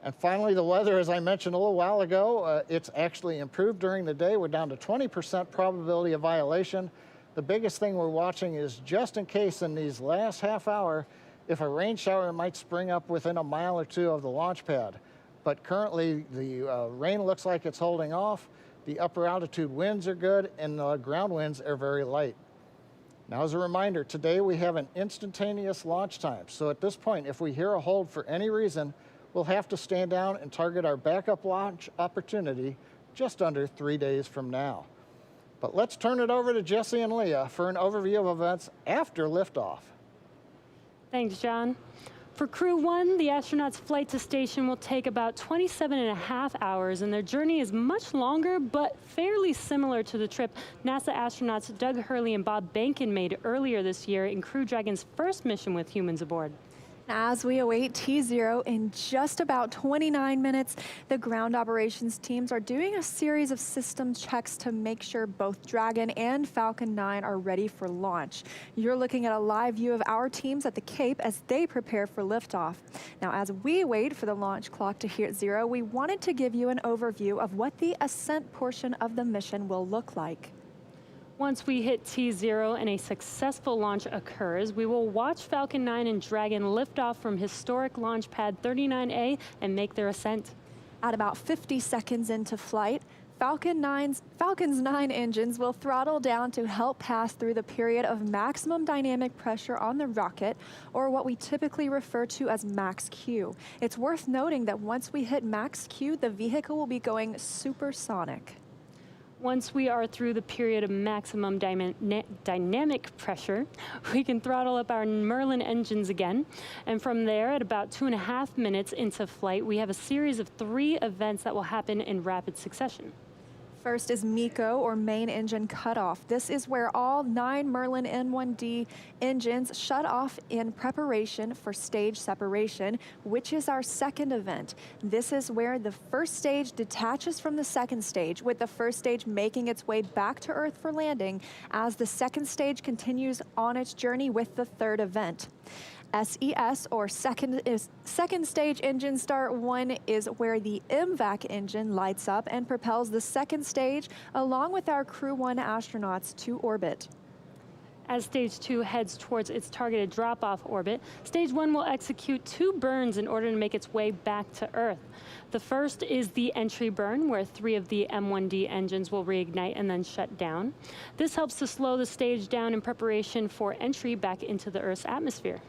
And finally, the weather, as I mentioned a little while ago, it's actually improved during the day. We're down to 20% probability of violation. The biggest thing we're watching is just in case in these last half hour, if a rain shower might spring up within a mile or 2 of the launch pad. But currently, the rain looks like it's holding off. The upper altitude winds are good, and the ground winds are very light. Now, as a reminder, today we have an instantaneous launch time. So at this point, if we hear a hold for any reason, we'll have to stand down and target our backup launch opportunity just under 3 days from now. But let's turn it over to Jesse and Leah for an overview of events after liftoff. Thanks, John. For Crew-1, the astronauts' flight to station will take about 27.5 hours, and their journey is much longer, but fairly similar to the trip NASA astronauts Doug Hurley and Bob Behnken made earlier this year in Crew Dragon's first mission with humans aboard. As we await T0 in just about 29 minutes, the ground operations teams are doing a series of system checks to make sure both Dragon and Falcon 9 are ready for launch. You're looking at a live view of our teams at the Cape as they prepare for liftoff. Now, as we wait for the launch clock to hit 0, we wanted to give you an overview of what the Ascent portion of the mission will look like. Once we hit T0 and a successful launch occurs, we will watch Falcon 9 and Dragon lift off from historic launch pad 39A and make their ascent. At about 50 seconds into flight, Falcon's 9 engines will throttle down to help pass through the period of maximum dynamic pressure on the rocket, or what we typically refer to as max Q. It's worth noting that once we hit max Q, the vehicle will be going supersonic. Once we are through the period of maximum dynamic pressure, we can throttle up our Merlin engines again. And from there, at about 2.5 minutes into flight, we have a series of 3 events that will happen in rapid succession. First is MECO, or main engine cutoff. This is where all 9 Merlin N1D engines shut off in preparation for stage separation, which is our second event. This is where the first stage detaches from the second stage, with the first stage making its way back to Earth for landing as the second stage continues on its journey with the third event. SES, or second stage engine start 1, is where the MVAC engine lights up and propels the second stage along with our Crew-1 astronauts to orbit. As Stage 2 heads towards its targeted drop-off orbit, Stage 1 will execute 2 burns in order to make its way back to Earth. The first is the entry burn, where 3 of the M1D engines will reignite and then shut down. This helps to slow the stage down in preparation for entry back into the Earth's atmosphere.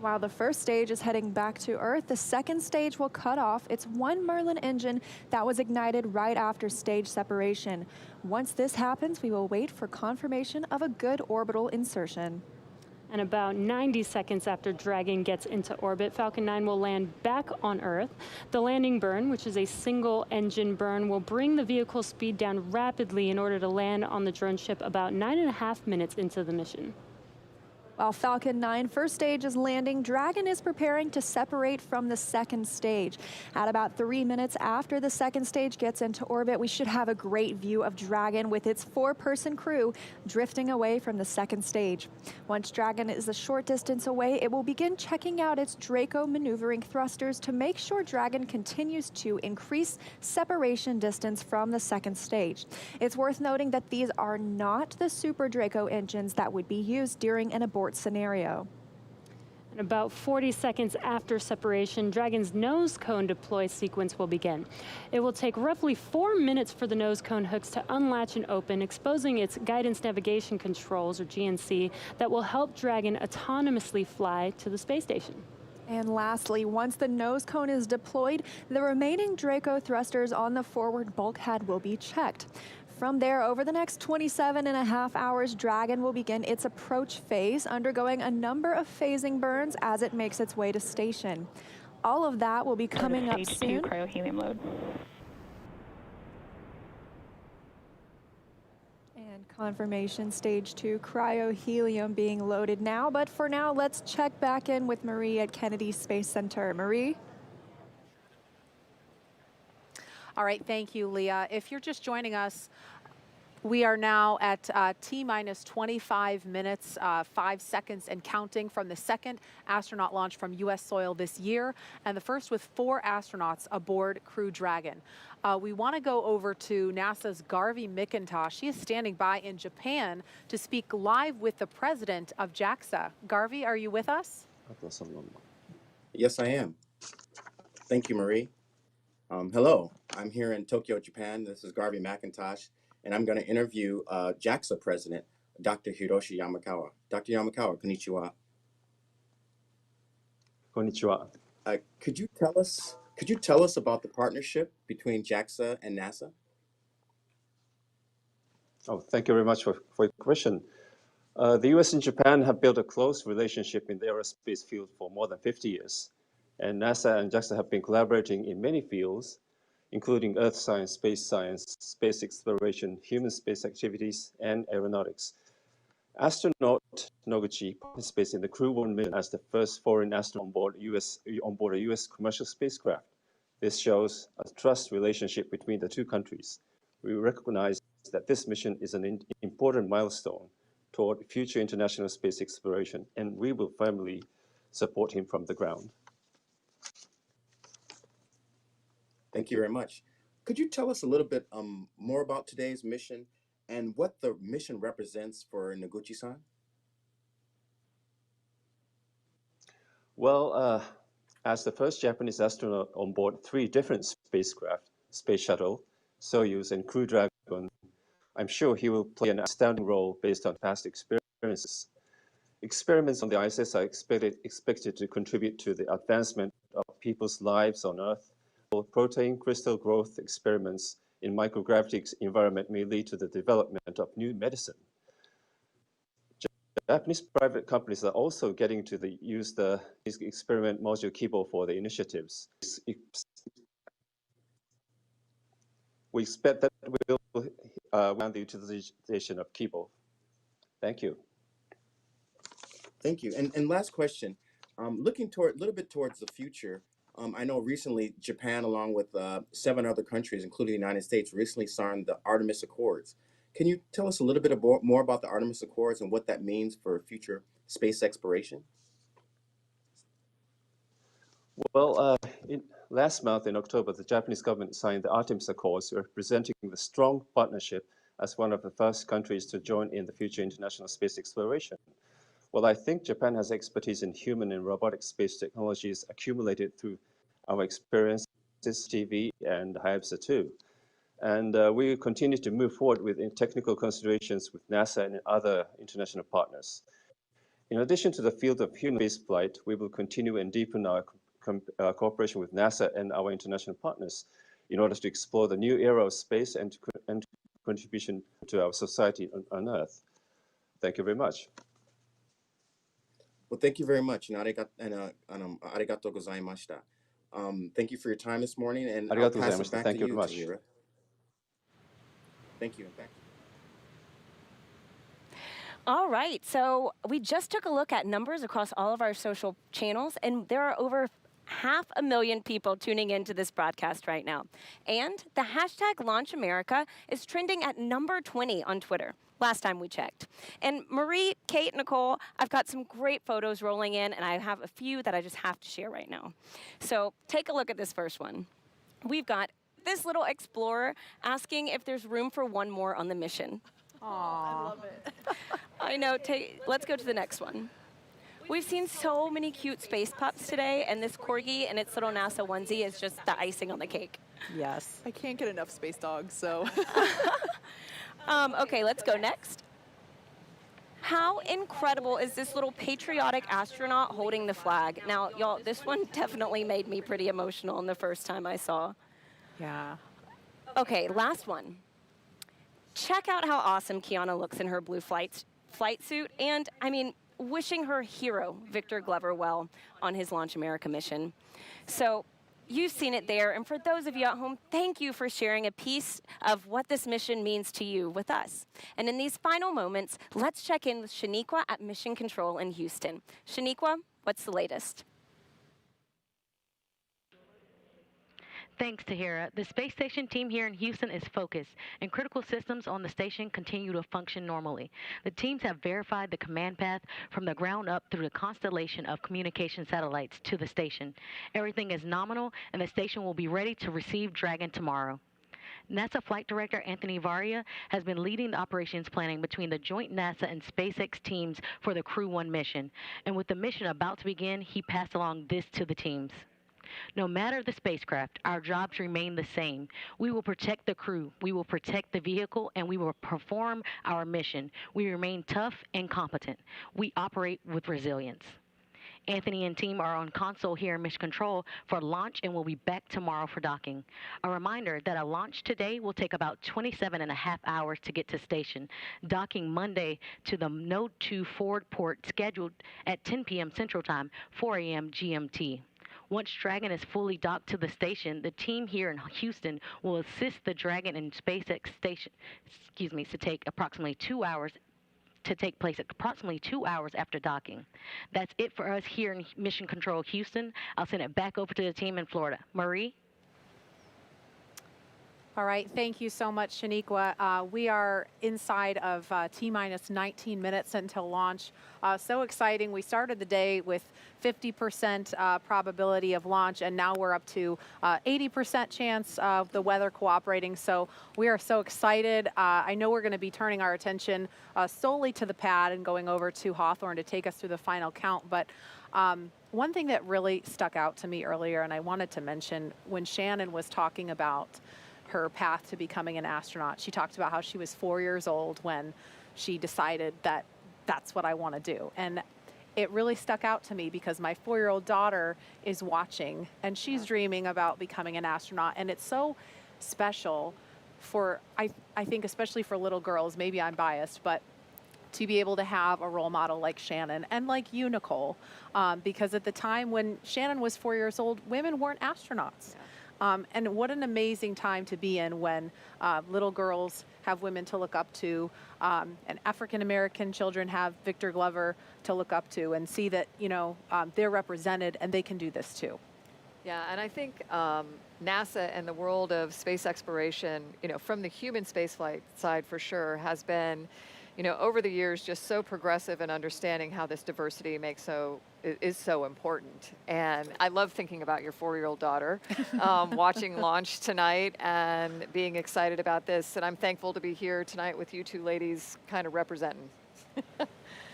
While the first stage is heading back to Earth, the second stage will cut off its 1 Merlin engine that was ignited right after stage separation. Once this happens, we will wait for confirmation of a good orbital insertion. And about 90 seconds after Dragon gets into orbit, Falcon 9 will land back on Earth. The landing burn, which is a single engine burn, will bring the vehicle's speed down rapidly in order to land on the drone ship about 9.5 minutes into the mission. While Falcon 9 first stage is landing, Dragon is preparing to separate from the second stage. At about 3 minutes after the second stage gets into orbit, we should have a great view of Dragon with its 4-person crew drifting away from the second stage. Once Dragon is a short distance away, it will begin checking out its Draco maneuvering thrusters to make sure Dragon continues to increase separation distance from the second stage. It's worth noting that these are not the Super Draco engines that would be used during an abort scenario. And about 40 seconds after separation, Dragon's nose cone deploy sequence will begin. It will take roughly 4 minutes for the nose cone hooks to unlatch and open, exposing its guidance navigation controls, or GNC, that will help Dragon autonomously fly to the space station. And lastly, once the nose cone is deployed, the remaining Draco thrusters on the forward bulkhead will be checked. From there, over the next 27.5 hours, Dragon will begin its approach phase, undergoing a number of phasing burns as it makes its way to station. All of that will be coming up soon. Stage 2 cryo-helium load. And confirmation, Stage 2 cryo-helium being loaded now. But for now, let's check back in with Marie at Kennedy Space Center. Marie? All right, thank you, Leah. If you're just joining us, we are now at T-minus 25 minutes, 5 seconds and counting from the second astronaut launch from U.S. soil this year, and the first with 4 astronauts aboard Crew Dragon. We want to go over to NASA's Garvey McIntosh. She is standing by in Japan to speak live with the president of JAXA. Garvey, are you with us? Yes, I am. Thank you, Marie. Hello, I'm here in Tokyo, Japan. This is Garvey McIntosh, and I'm going to interview JAXA President, Dr. Hiroshi Yamakawa. Dr. Yamakawa, konnichiwa. Konnichiwa. Could you tell us about the partnership between JAXA and NASA? Oh, thank you very much for your question. The US and Japan have built a close relationship in the aerospace field for more than 50 years. And NASA and JAXA have been collaborating in many fields, including earth science, space exploration, human space activities, and aeronautics. Astronaut Noguchi participates in the Crew-1 mission as the first foreign astronaut on board a U.S. commercial spacecraft. This shows a trust relationship between the two countries. We recognize that this mission is an important milestone toward future international space exploration, and we will firmly support him from the ground. Thank you very much. Could you tell us a little bit more about today's mission and what the mission represents for Noguchi-san? Well, as the first Japanese astronaut on board 3 different spacecraft, Space Shuttle, Soyuz, and Crew Dragon, I'm sure he will play an outstanding role based on past experiences. Experiments on the ISS are expected to contribute to the advancement of people's lives on Earth. Protein crystal growth experiments in microgravity environment may lead to the development of new medicine. Japanese private companies are also getting to use the experiment module Kibo for the initiatives. We expect that we will the utilization of Kibo. Thank you. Thank you. And last question, looking a little bit towards the future, I know recently Japan, along with 7 other countries, including the United States, recently signed the Artemis Accords. Can you tell us a little bit more about the Artemis Accords and what that means for future space exploration? Well, last month in October, the Japanese government signed the Artemis Accords, representing the strong partnership as one of the first countries to join in the future international space exploration. Well, I think Japan has expertise in human and robotic space technologies accumulated through our experiences, TV, and Hayabusa 2. And we will continue to move forward with technical considerations with NASA and other international partners. In addition to the field of human spaceflight, we will continue and deepen our cooperation with NASA and our international partners in order to explore the new era of space and contribution to our society on Earth. Thank you very much. Well, thank you very much. Arigatou gozaimashita. Thank you for your time this morning, and I'll pass it back to you, Tahira. Thank you. All right, so we just took a look at numbers across all of our social channels, and there are over 500,000 people tuning into this broadcast right now. And the hashtag #LaunchAmerica is trending at number 20 on Twitter, last time we checked. And Marie, Kate, Nicole, I've got some great photos rolling in, and I have a few that I just have to share right now. So take a look at this first one. We've got this little explorer asking if there's room for one more on the mission. Aww. I love it. I know. Let's go to the next one. We've seen so many cute space pups today, and this corgi and its little NASA onesie is just the icing on the cake. Yes. I can't get enough space dogs, so. Okay, let's go next. How incredible is this little patriotic astronaut holding the flag? Now, y'all, this one definitely made me pretty emotional the first time I saw. Yeah. Okay, last one. Check out how awesome Kiana looks in her blue flight suit, and I mean, wishing her hero, Victor Glover, well on his Launch America mission. So you've seen it there, and for those of you at home, thank you for sharing a piece of what this mission means to you with us. And in these final moments, let's check in with Shaniqua at Mission Control in Houston. Shaniqua, what's the latest? Thanks, Tahira. The space station team here in Houston is focused, and critical systems on the station continue to function normally. The teams have verified the command path from the ground up through the constellation of communication satellites to the station. Everything is nominal, and the station will be ready to receive Dragon tomorrow. NASA Flight Director Anthony Varia has been leading the operations planning between the joint NASA and SpaceX teams for the Crew-1 mission. And with the mission about to begin, he passed along this to the teams. No matter the spacecraft, our jobs remain the same. We will protect the crew, we will protect the vehicle, and we will perform our mission. We remain tough and competent. We operate with resilience. Anthony and team are on console here in Mission Control for launch and will be back tomorrow for docking. A reminder that a launch today will take about 27.5 hours to get to station, docking Monday to the Node 2 forward port scheduled at 10 p.m. Central Time, 4 a.m. GMT. Once Dragon is fully docked to the station, the team here in Houston will assist the Dragon and SpaceX station, to take approximately 2 hours to take place approximately 2 hours after docking. That's it for us here in Mission Control Houston. I'll send it back over to the team in Florida. Marie? All right, thank you so much, Shaniqua. We are inside of T-minus 19 minutes until launch. So exciting. We started the day with 50% probability of launch, and now we're up to 80% chance of the weather cooperating. So we are so excited. I know we're going to be turning our attention solely to the pad and going over to Hawthorne to take us through the final count. But one thing that really stuck out to me earlier, and I wanted to mention, when Shannon was talking about her path to becoming an astronaut, she talked about how she was 4 years old when she decided that that's what I want to do. And it really stuck out to me because my 4-year-old daughter is watching and she's dreaming about becoming an astronaut. And it's so special for, I think, especially for little girls, maybe I'm biased, but to be able to have a role model like Shannon and like you, Nicole, because at the time when Shannon was 4 years old, women weren't astronauts. Yeah. And what an amazing time to be in when little girls have women to look up to, and African-American children have Victor Glover to look up to, and see that, you know, they're represented and they can do this too. Yeah, and I think NASA and the world of space exploration, you know, from the human spaceflight side for sure, has been, you know, over the years just so progressive in understanding how this diversity is so important. And I love thinking about your 4-year-old daughter watching launch tonight and being excited about this. And I'm thankful to be here tonight with you two ladies kind of representing.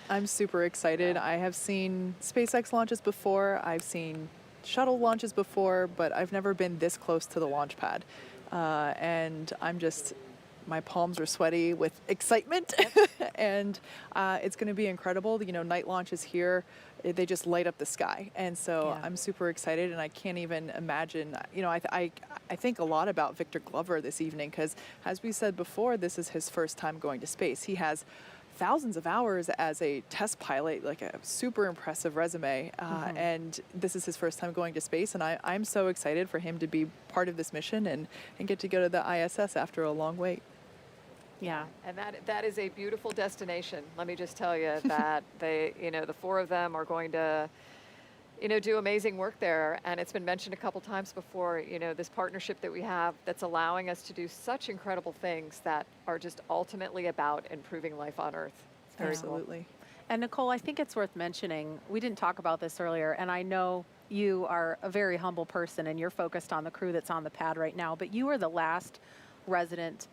I'm super excited. I have seen SpaceX launches before. I've seen shuttle launches before, but I've never been this close to the launch pad. And my palms are sweaty with excitement. And it's going to be incredible. You know, night launches here, they just light up the sky. And so I'm super excited, and I can't even imagine, you know, I think a lot about Victor Glover this evening because, as we said before, this is his first time going to space. He has thousands of hours as a test pilot, like a super impressive resume, and this is his first time going to space, and I'm so excited for him to be part of this mission and get to go to the ISS after a long wait. Yeah, and that is a beautiful destination. Let me just tell you that they, you know, the four of them are going to, you know, do amazing work there. And it's been mentioned a couple times before, you know, this partnership that we have that's allowing us to do such incredible things that are just ultimately about improving life on Earth. It's very Absolutely. Cool. And Nicole, I think it's worth mentioning, we didn't talk about this earlier, and I know you are a very humble person and you're focused on the crew that's on the pad right now, but you are the last resident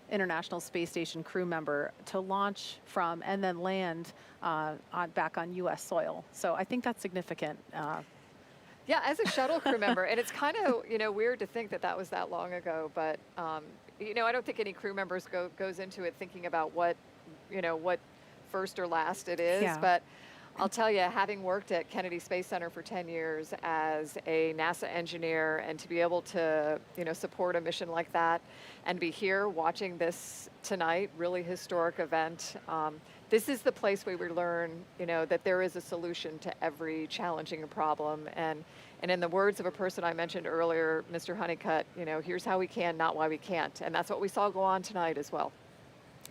International Space Station crew member to launch from and then land back on U.S. soil. So I think that's significant. Yeah, as a shuttle crew member, and it's kind of, you know, weird to think that that was that long ago, but, you know, I don't think any crew members goes into it thinking about what, you know, what first or last it is, but I'll tell you, having worked at Kennedy Space Center for 10 years as a NASA engineer, and to be able to, you know, support a mission like that and be here watching this tonight, really historic event. This is the place where we learn, you know, that there is a solution to every challenging problem. And in the words of a person I mentioned earlier, Mr. Honeycutt, you know, here's how we can, not why we can't. And that's what we saw go on tonight as well.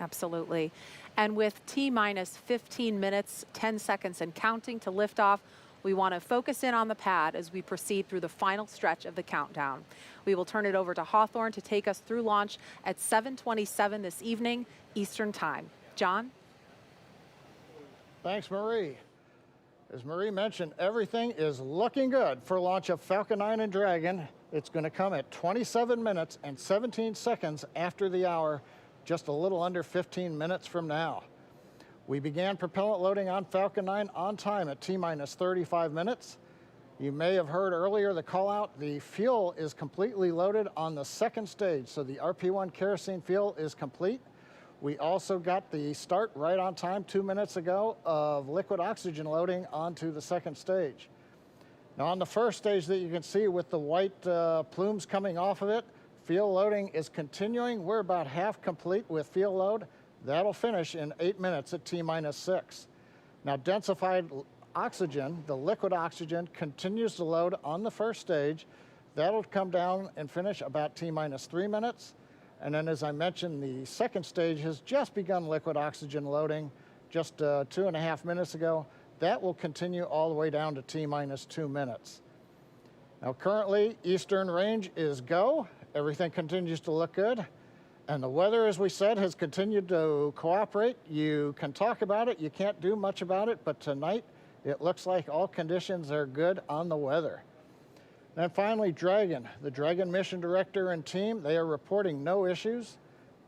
Absolutely. And with T-minus 15 minutes, 10 seconds and counting to liftoff, we want to focus in on the pad as we proceed through the final stretch of the countdown. We will turn it over to Hawthorne to take us through launch at 7:27 this evening, Eastern Time. John? Thanks, Marie. As Marie mentioned, everything is looking good for launch of Falcon 9 and Dragon. It's going to come at 27 minutes and 17 seconds after the hour, just a little under 15 minutes from now. We began propellant loading on Falcon 9 on time at T-minus 35 minutes. You may have heard earlier the call out, the fuel is completely loaded on the second stage, so the RP1 kerosene fuel is complete. We also got the start right on time 2 minutes ago of liquid oxygen loading onto the second stage. Now on the first stage that you can see with the white plumes coming off of it, fuel loading is continuing. We're about half complete with fuel load. That'll finish in 8 minutes at T-minus 6. Now densified oxygen, the liquid oxygen, continues to load on the first stage. That'll come down and finish about T-minus 3 minutes. And then as I mentioned, the second stage has just begun liquid oxygen loading. just 2.5 minutes ago. That will continue all the way down to T-minus 2 minutes. Now currently, eastern range is go. Everything continues to look good. And the weather, as we said, has continued to cooperate. You can talk about it, you can't do much about it, but tonight it looks like all conditions are good on the weather. Then finally, Dragon. The Dragon mission director and team, they are reporting no issues.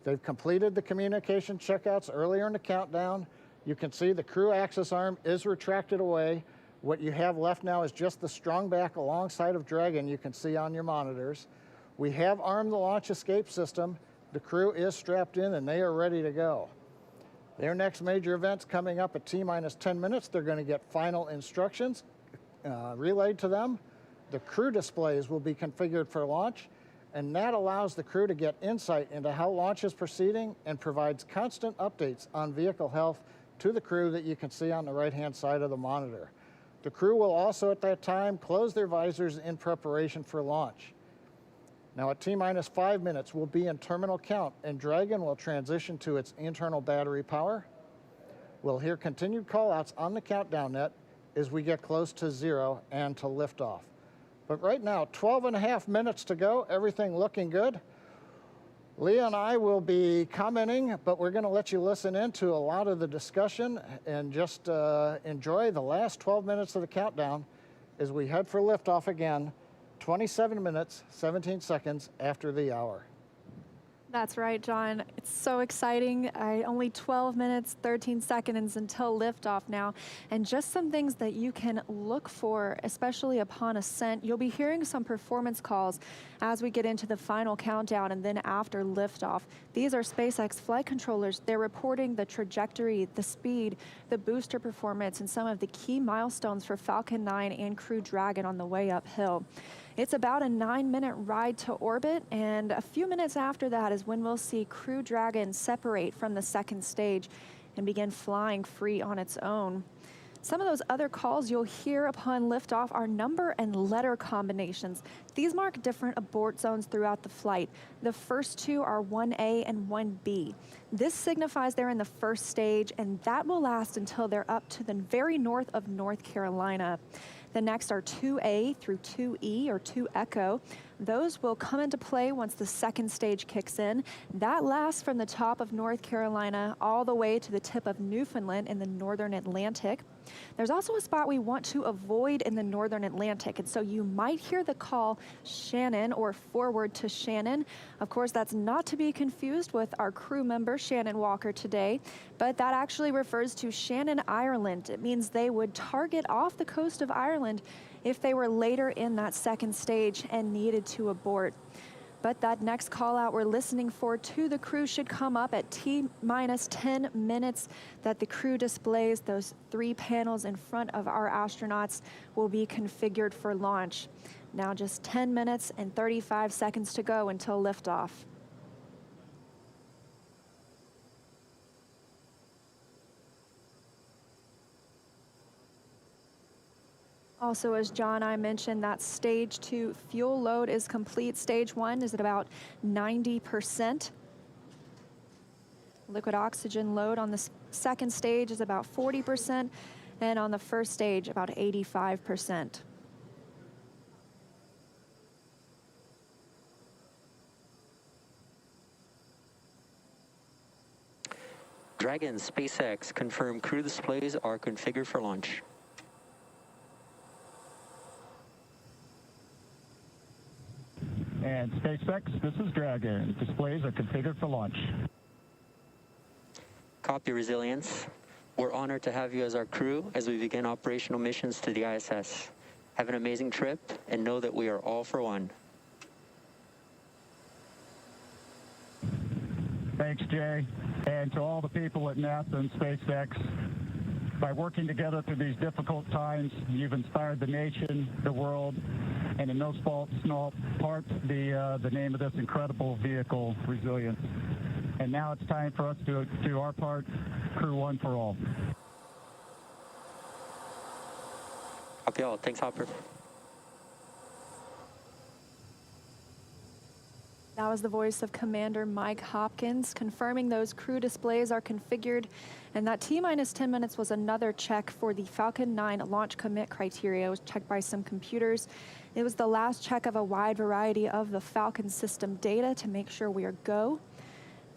They've completed the communication checkouts earlier in the countdown. You can see the crew access arm is retracted away. What you have left now is just the strong back alongside of Dragon you can see on your monitors. We have armed the launch escape system. The crew is strapped in and they are ready to go. Their next major event's coming up at T-minus 10 minutes. They're going to get final instructions relayed to them. The crew displays will be configured for launch, and that allows the crew to get insight into how launch is proceeding and provides constant updates on vehicle health to the crew that you can see on the right-hand side of the monitor. The crew will also at that time close their visors in preparation for launch. Now at T-minus 5 minutes, we'll be in terminal count, and Dragon will transition to its internal battery power. We'll hear continued callouts on the countdown net as we get close to 0 and to liftoff. But right now, 12.5 minutes to go, everything looking good. Leah and I will be commenting, but we're going to let you listen into a lot of the discussion and just enjoy the last 12 minutes of the countdown as we head for liftoff again, 27 minutes, 17 seconds after the hour. That's right, John. It's so exciting. Only 12 minutes, 13 seconds until liftoff now. And just some things that you can look for, especially upon ascent. You'll be hearing some performance calls as we get into the final countdown and then after liftoff. These are SpaceX flight controllers. They're reporting the trajectory, the speed, the booster performance, and some of the key milestones for Falcon 9 and Crew Dragon on the way uphill. It's about a 9-minute ride to orbit, and a few minutes after that is when we'll see Crew Dragon separate from the second stage and begin flying free on its own. Some of those other calls you'll hear upon liftoff are number and letter combinations. These mark different abort zones throughout the flight. The first two are 1A and 1B. This signifies they're in the first stage, and that will last until they're up to the very north of North Carolina. The next are 2A through 2E or 2 Echo. Those will come into play once the second stage kicks in. That lasts from the top of North Carolina all the way to the tip of Newfoundland in the northern Atlantic. There's also a spot we want to avoid in the northern Atlantic, and so you might hear the call Shannon or forward to Shannon. Of course, that's not to be confused with our crew member Shannon Walker today, but that actually refers to Shannon, Ireland. It means they would target off the coast of Ireland if they were later in that second stage and needed to abort. But that next call out we're listening for to the crew should come up at T-minus 10 minutes that the crew displays. Those 3 panels in front of our astronauts will be configured for launch. Now just 10 minutes and 35 seconds to go until liftoff. Also, as John and I mentioned, that stage 2 fuel load is complete. Stage 1 is at about 90%. Liquid oxygen load on the second stage is about 40%, and on the first stage, about 85%. Dragon, SpaceX, confirm crew displays are configured for launch. And SpaceX, this is Dragon. Displays are configured for launch. Copy, Resilience. We're honored to have you as our crew as we begin operational missions to the ISS. Have an amazing trip and know that we are all for one. Thanks, Jay. And to all the people at NASA and SpaceX, by working together through these difficult times, you've inspired the nation, the world, and in no small part, the name of this incredible vehicle, Resilience. And now it's time for us to do our part, Crew-1 for all. Copy all. Thanks, Hopper. That was the voice of Commander Mike Hopkins confirming those crew displays are configured. And that T-minus 10 minutes was another check for the Falcon 9 launch commit criteria. It was checked by some computers. It was the last check of a wide variety of the Falcon system data to make sure we are go.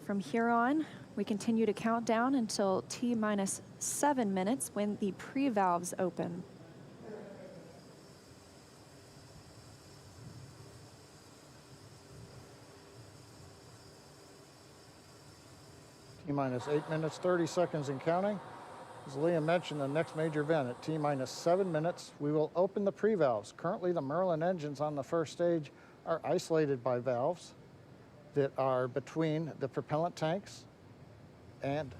From here on, we continue to count down until T-minus 7 minutes when the pre-valves open. T-minus 8 minutes, 30 seconds and counting. As Leah mentioned, the next major event at T-minus 7 minutes, we will open the pre-valves. Currently, the Merlin engines on the first stage are isolated by valves that are between the propellant tanks and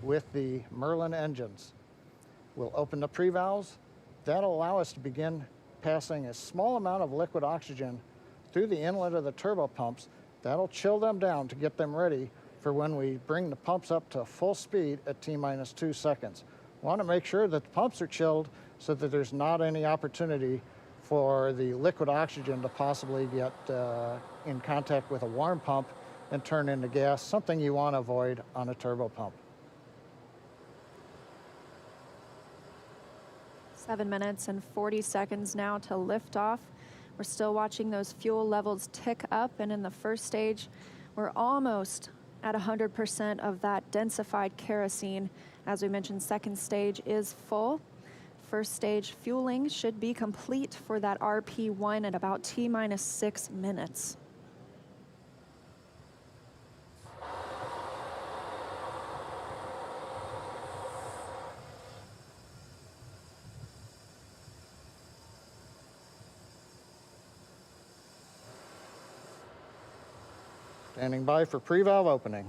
with the Merlin engines. We'll open the pre-valves. That'll allow us to begin passing a small amount of liquid oxygen through the inlet of the turbo pumps. That'll chill them down to get them ready for when we bring the pumps up to full speed at T-minus 2 seconds. We want to make sure that the pumps are chilled so that there's not any opportunity for the liquid oxygen to possibly get in contact with a warm pump and turn into gas, something you want to avoid on a turbo pump. 7 minutes and 40 seconds now to liftoff. We're still watching those fuel levels tick up, and in the first stage, we're almost at 100% of that densified kerosene. As we mentioned, second stage is full. First stage fueling should be complete for that RP1 at about T-minus 6 minutes. Standing by for pre-valve opening.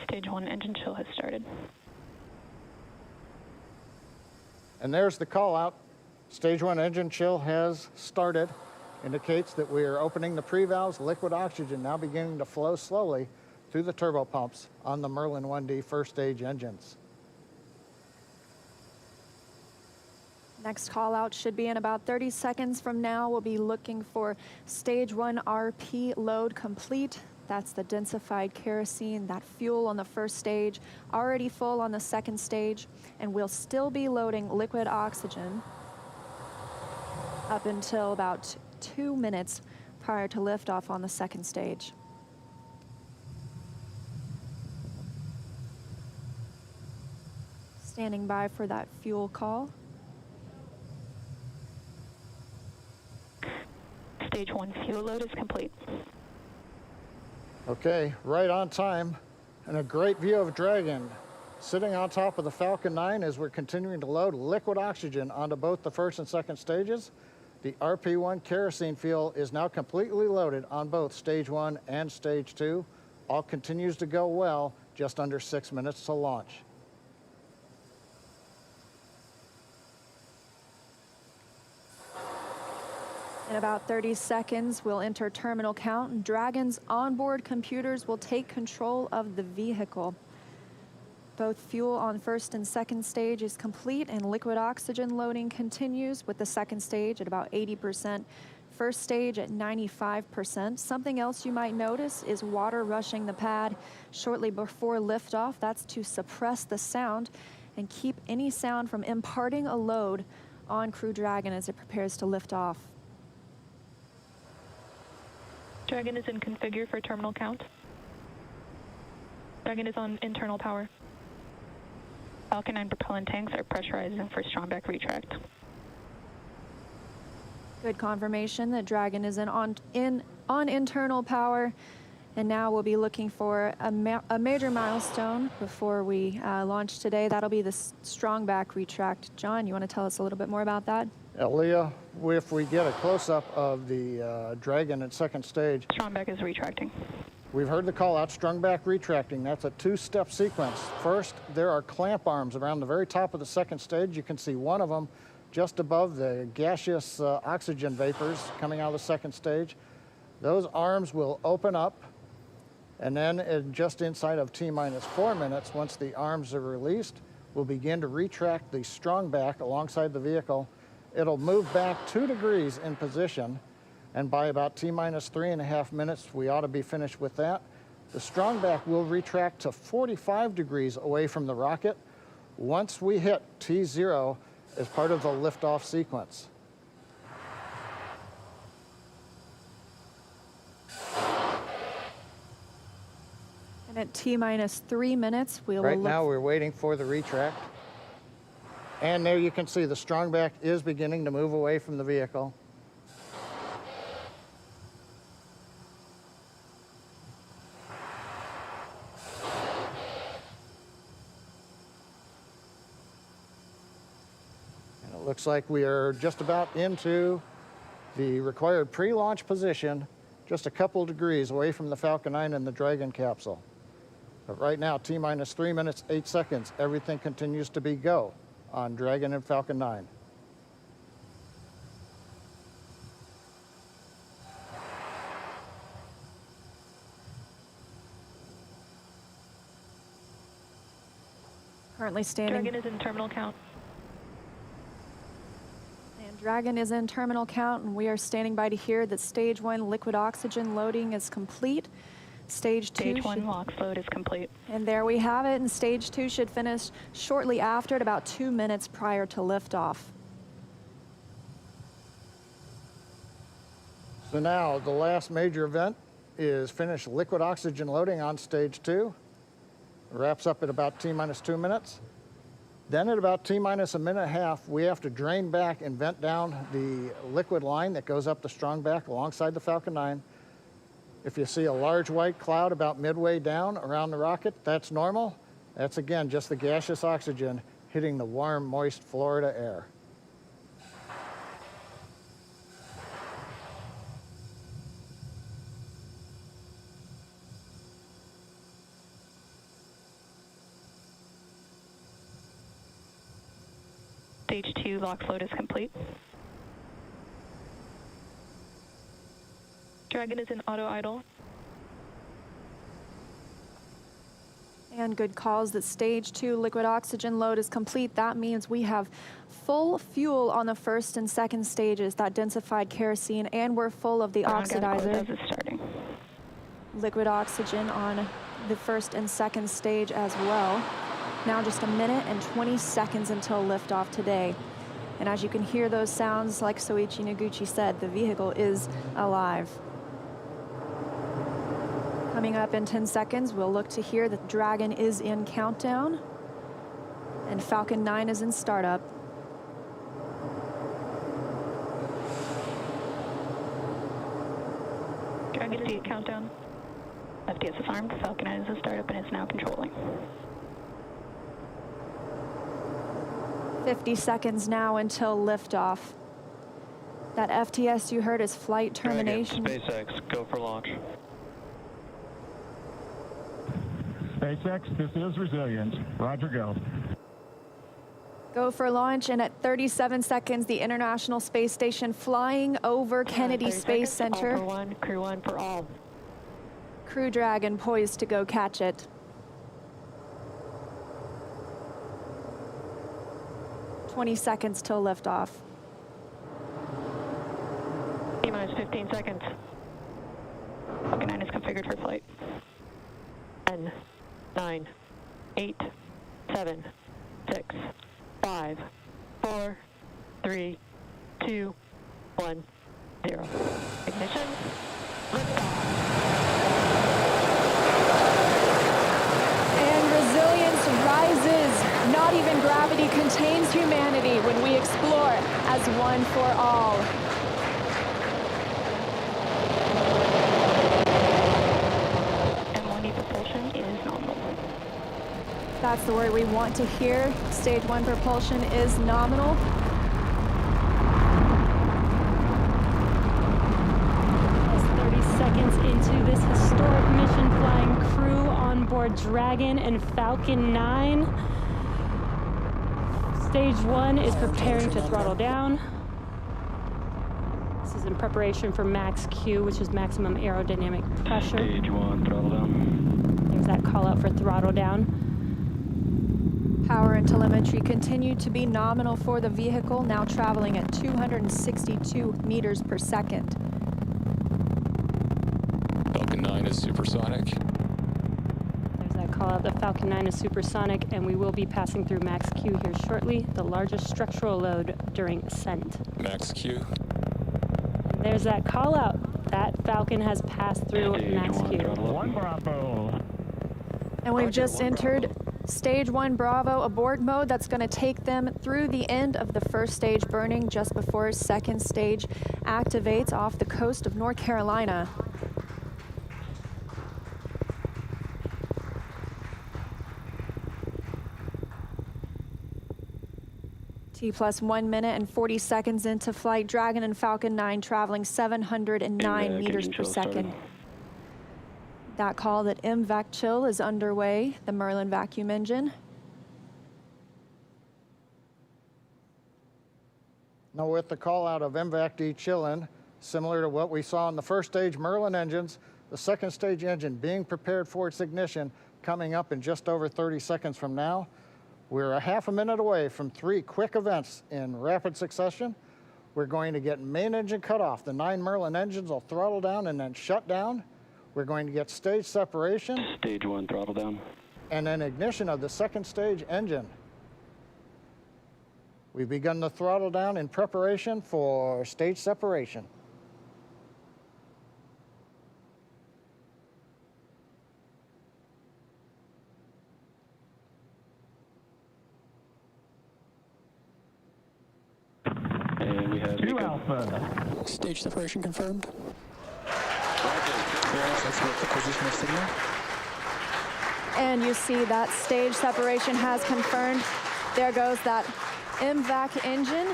Stage 1 engine chill has started. And there's the call out. Stage 1 engine chill has started. Indicates that we are opening the pre-valves. Liquid oxygen now beginning to flow slowly through the turbo pumps on the Merlin 1D first stage engines. Next call out should be in about 30 seconds from now. We'll be looking for stage 1 RP load complete. That's the densified kerosene, that fuel on the first stage, already full on the second stage, and we'll still be loading liquid oxygen up until about 2 minutes prior to liftoff on the second stage. Standing by for that fuel call. Stage 1 fuel load is complete. Okay, right on time, and a great view of Dragon sitting on top of the Falcon 9 as we're continuing to load liquid oxygen onto both the first and second stages. The RP1 kerosene fuel is now completely loaded on both stage 1 and stage 2. All continues to go well, just under 6 minutes to launch. In about 30 seconds, we'll enter terminal count, and Dragon's onboard computers will take control of the vehicle. Both fuel on first and second stage is complete, and liquid oxygen loading continues with the second stage at about 80%, first stage at 95%. Something else you might notice is water rushing the pad shortly before liftoff. That's to suppress the sound and keep any sound from imparting a load on Crew Dragon as it prepares to lift off. Dragon is in configure for terminal count. Dragon is on internal power. Falcon 9 propellant tanks are pressurizing for strongback retract. Good confirmation that Dragon is on internal power, and now we'll be looking for a major milestone before we launch today. That'll be the strongback retract. John, you want to tell us a little bit more about that? Leah, if we get a close-up of the Dragon at second stage. Strongback is retracting. We've heard the call out, strongback retracting. That's a two-step sequence. First, there are clamp arms around the very top of the second stage. You can see one of them just above the gaseous oxygen vapors coming out of the second stage. Those arms will open up, and then just inside of T-minus 4 minutes, once the arms are released, will begin to retract the strong back alongside the vehicle. It'll move back 2 degrees in position, and by about T-minus 3.5 minutes, we ought to be finished with that. The strong back will retract to 45 degrees away from the rocket once we hit T0 as part of the liftoff sequence. And at T-minus 3 minutes, we will Right now, we're waiting for the retract. And there you can see the strong back is beginning to move away from the vehicle. And it looks like we are just about into the required pre-launch position, just a couple degrees away from the Falcon 9 and the Dragon capsule. But right now, T-minus 3 minutes, 8 seconds, everything continues to be go on Dragon and Falcon 9. Currently standing. Dragon is in terminal count. And Dragon is in terminal count, and we are standing by to hear that stage 1 liquid oxygen loading is complete. Stage 1 LOX load is complete. And there we have it, and stage 2 should finish shortly after at about 2 minutes prior to liftoff. So now the last major event is finished liquid oxygen loading on stage 2. Wraps up at about T-minus 2 minutes. Then at about T-minus a minute and a half, we have to drain back and vent down the liquid line that goes up the strong back alongside the Falcon 9. If you see a large white cloud about midway down around the rocket, that's normal. That's again just the gaseous oxygen hitting the warm, moist Florida air. Stage 2 LOX load is complete. Dragon is in auto idle. And good calls that stage 2 liquid oxygen load is complete. That means we have full fuel on the first and second stages, that densified kerosene, and we're full of the oxidizer. Liquid oxygen on the first and second stage as well. Now just a minute and 20 seconds until liftoff today. And as you can hear those sounds, like Soichi Noguchi said, the vehicle is alive. Coming up in 10 seconds, we'll look to hear that Dragon is in countdown and Falcon 9 is in startup. Dragon is in countdown. FTS is armed. Falcon 9 is in startup and is now controlling. 50 seconds now until liftoff. That FTS you heard is flight termination. Dragon, SpaceX, go for launch. SpaceX, this is Resilient. Roger, go. Go for launch, and at 37 seconds, the International Space Station flying over Kennedy Space Center. All for one, Crew-1 for all. Crew Dragon poised to go catch it. 20 seconds till liftoff. T-minus 15 seconds. Falcon 9 is configured for flight. 10, 9, 8, 7, 6, 5, 4, 3, 2, 1, 0. Ignition. And resilience rises. Not even gravity contains humanity when we explore as one for all. M1E propulsion is nominal. That's the word we want to hear. Stage 1 propulsion is nominal. As 30 seconds into this historic mission, flying crew on board Dragon and Falcon 9. Stage 1 is preparing to throttle down. This is in preparation for max Q, which is maximum aerodynamic pressure. Stage 1, throttle down. There's that call out for throttle down. Power and telemetry continue to be nominal for the vehicle, now traveling at 262 meters per second. Falcon 9 is supersonic. There's that call out. The Falcon 9 is supersonic, and we will be passing through Max Q here shortly, the largest structural load during ascent. Max Q. There's that call out. That Falcon has passed through Max Q. 1 Bravo. And we've just entered Stage 1 Bravo abort mode. That's going to take them through the end of the first stage burning just before second stage activates off the coast of North Carolina. T plus 1 minute and 40 seconds into flight. Dragon and Falcon 9 traveling 709 meters per second. That call that MVAC chill is underway, the Merlin vacuum engine. Now with the call out of MVAC-D chillin, similar to what we saw in the first stage Merlin engines, the second stage engine being prepared for its ignition coming up in just over 30 seconds from now. We're a half a minute away from 3 quick events in rapid succession. We're going to get main engine cut off. The 9 Merlin engines will throttle down and then shut down. We're going to get stage separation. Stage 1 throttle down. And then ignition of the second stage engine. We've begun the throttle down in preparation for stage separation. And we have 2 Alpha. Stage separation confirmed. That's the position of signal. And you see that stage separation has confirmed. There goes that MVAC engine.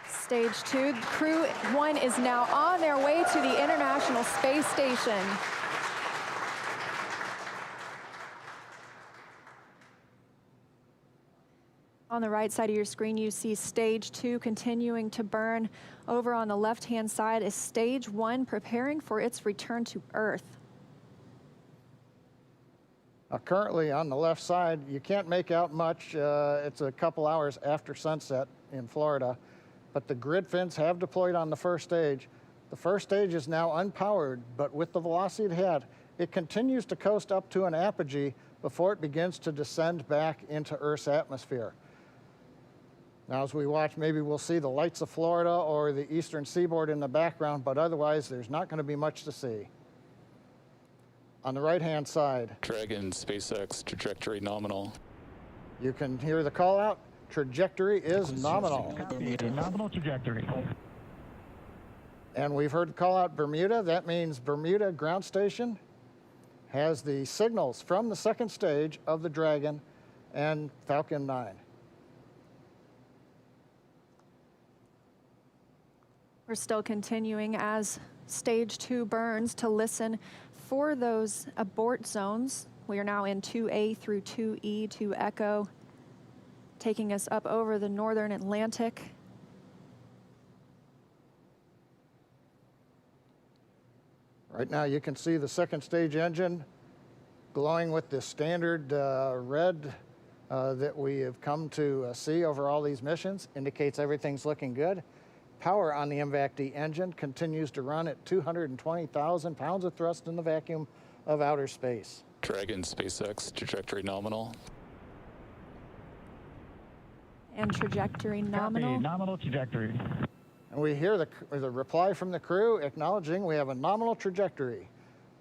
Stage 2. Crew-1 is now on their way to the International Space Station. On the right side of your screen, you see Stage 2 continuing to burn. Over on the left-hand side is Stage 1 preparing for its return to Earth. Currently on the left side, you can't make out much. It's a couple hours after sunset in Florida, but the grid fins have deployed on the first stage. The first stage is now unpowered, but with the velocity it had, it continues to coast up to an apogee before it begins to descend back into Earth's atmosphere. Now, as we watch, maybe we'll see the lights of Florida or the eastern seaboard in the background, but otherwise, there's not going to be much to see. On the right-hand side, Dragon, SpaceX, trajectory nominal. You can hear the call out. Trajectory is nominal. Nominal trajectory. And we've heard the call out Bermuda. That means Bermuda ground station has the signals from the second stage of the Dragon and Falcon 9. We're still continuing as Stage 2 burns to listen for those abort zones. We are now in 2A through 2E to Echo, taking us up over the northern Atlantic. Right now you can see the second stage engine glowing with the standard red that we have come to see over all these missions. Indicates everything's looking good. Power on the MVAC-D engine continues to run at 220,000 pounds of thrust in the vacuum of outer space. Dragon, SpaceX, trajectory nominal. And trajectory nominal. Copy, nominal trajectory. And we hear the reply from the crew acknowledging we have a nominal trajectory.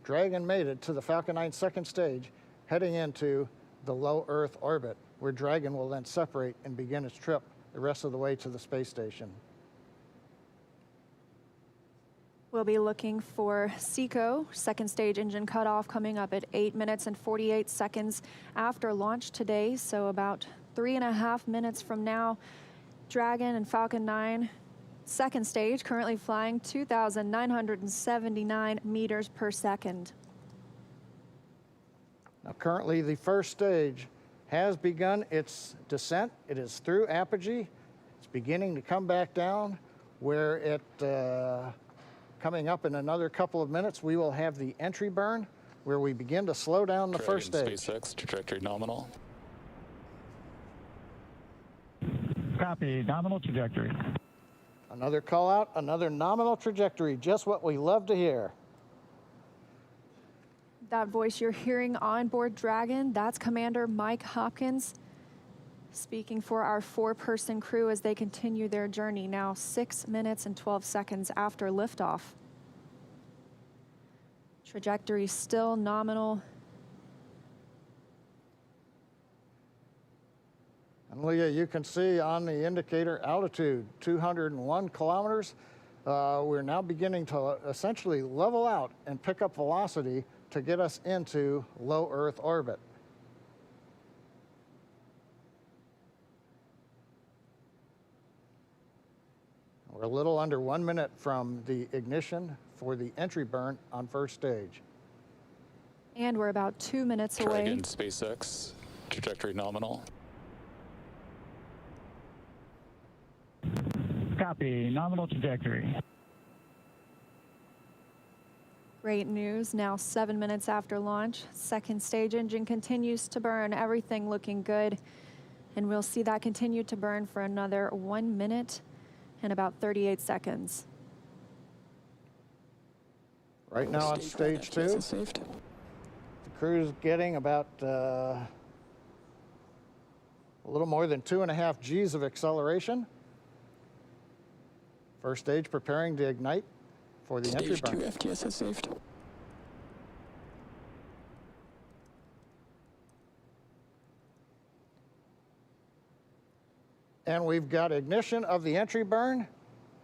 Dragon made it to the Falcon 9 second stage, heading into the low Earth orbit, where Dragon will then separate and begin its trip the rest of the way to the space station. We'll be looking for SECO, second stage engine cutoff, coming up at 8 minutes and 48 seconds after launch today. So about 3.5 minutes from now, Dragon and Falcon 9, second stage, currently flying 2,979 meters per second. Now currently the first stage has begun its descent. It is through apogee. It's beginning to come back down where it, coming up in another couple of minutes, we will have the entry burn where we begin to slow down the Dragon, first stage. SpaceX, trajectory nominal. Copy. Nominal trajectory. Another call out, another nominal trajectory, just what we love to hear. That voice you're hearing on board Dragon, that's Commander Mike Hopkins speaking for our 4-person crew as they continue their journey now 6 minutes and 12 seconds after liftoff. Trajectory still nominal. And Leah, you can see on the indicator altitude, 201 kilometers. We're now beginning to essentially level out and pick up velocity to get us into low Earth orbit. We're a little under 1 minute from the ignition for the entry burn on first stage. And we're about 2 minutes away. Dragon SpaceX, trajectory nominal. Copy. Nominal trajectory. Great news, now 7 minutes after launch. Second stage engine continues to burn, everything looking good. And we'll see that continue to burn for another 1 minute and about 38 seconds. Right now on stage 2, the crew's getting about a little more than 2.5 G's of acceleration. First stage preparing to ignite for the entry burn. Stage 2 FTS has saved. And we've got ignition of the entry burn,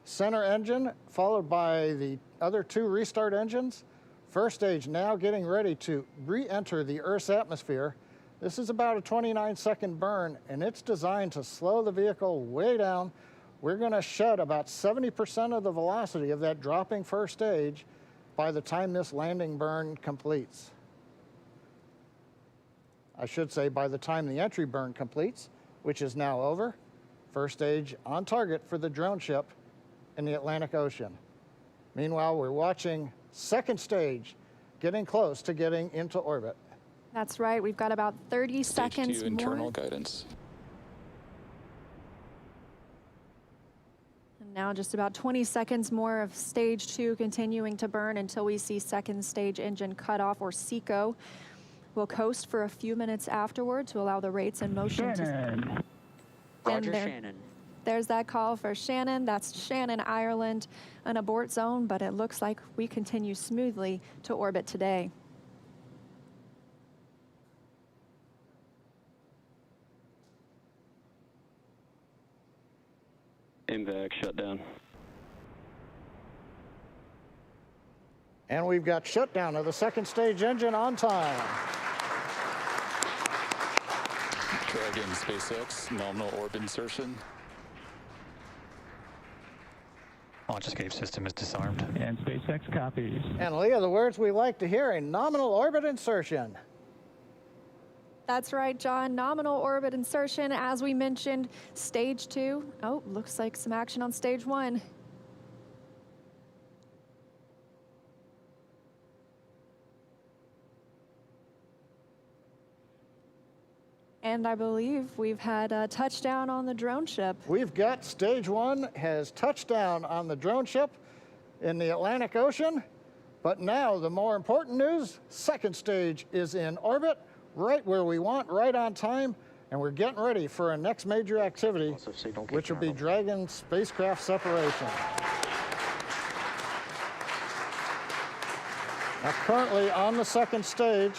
center engine, followed by the other 2 restart engines. First stage now getting ready to re-enter the Earth's atmosphere. This is about a 29-second burn, and it's designed to slow the vehicle way down. We're going to shed about 70% of the velocity of that dropping first stage by the time this landing burn completes. I should say by the time the entry burn completes, which is now over. First stage on target for the drone ship in the Atlantic Ocean. Meanwhile, we're watching second stage getting close to getting into orbit. That's right, we've got about 30 seconds Stage 2 internal more. guidance. And now just about 20 seconds more of stage 2 continuing to burn until we see second stage engine cutoff, or SECO. We'll coast for a few minutes afterward to allow the rates in motion to... Roger, Shannon. There's that call for Shannon. That's Shannon, Ireland, an abort zone, but it looks like we continue smoothly to orbit today. MVAC shutdown. And we've got shutdown of the second stage engine on time. Dragon SpaceX, nominal orbit insertion. Launch escape system is disarmed. And SpaceX copies. And Leah, the words we like to hear, a nominal orbit insertion. That's right, John. Nominal orbit insertion, as we mentioned, stage 2. Oh, looks like some action on stage 1. And I believe we've had a touchdown on the drone ship. We've got stage 1 has touched down on the drone ship in the Atlantic Ocean. But now the more important news, second stage is in orbit, right where we want, right on time. And we're getting ready for our next major activity, which will be Dragon spacecraft separation. Now, currently on the second stage,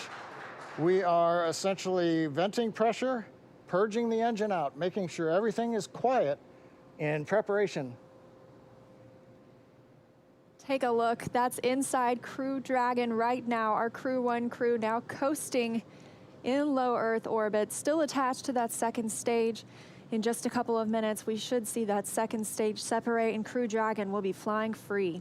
we are essentially venting pressure, purging the engine out, making sure everything is quiet in preparation. Take a look. That's inside Crew Dragon right now. Our Crew-1 crew now coasting in low Earth orbit, still attached to that second stage. In just a couple of minutes, we should see that second stage separate, and Crew Dragon will be flying free.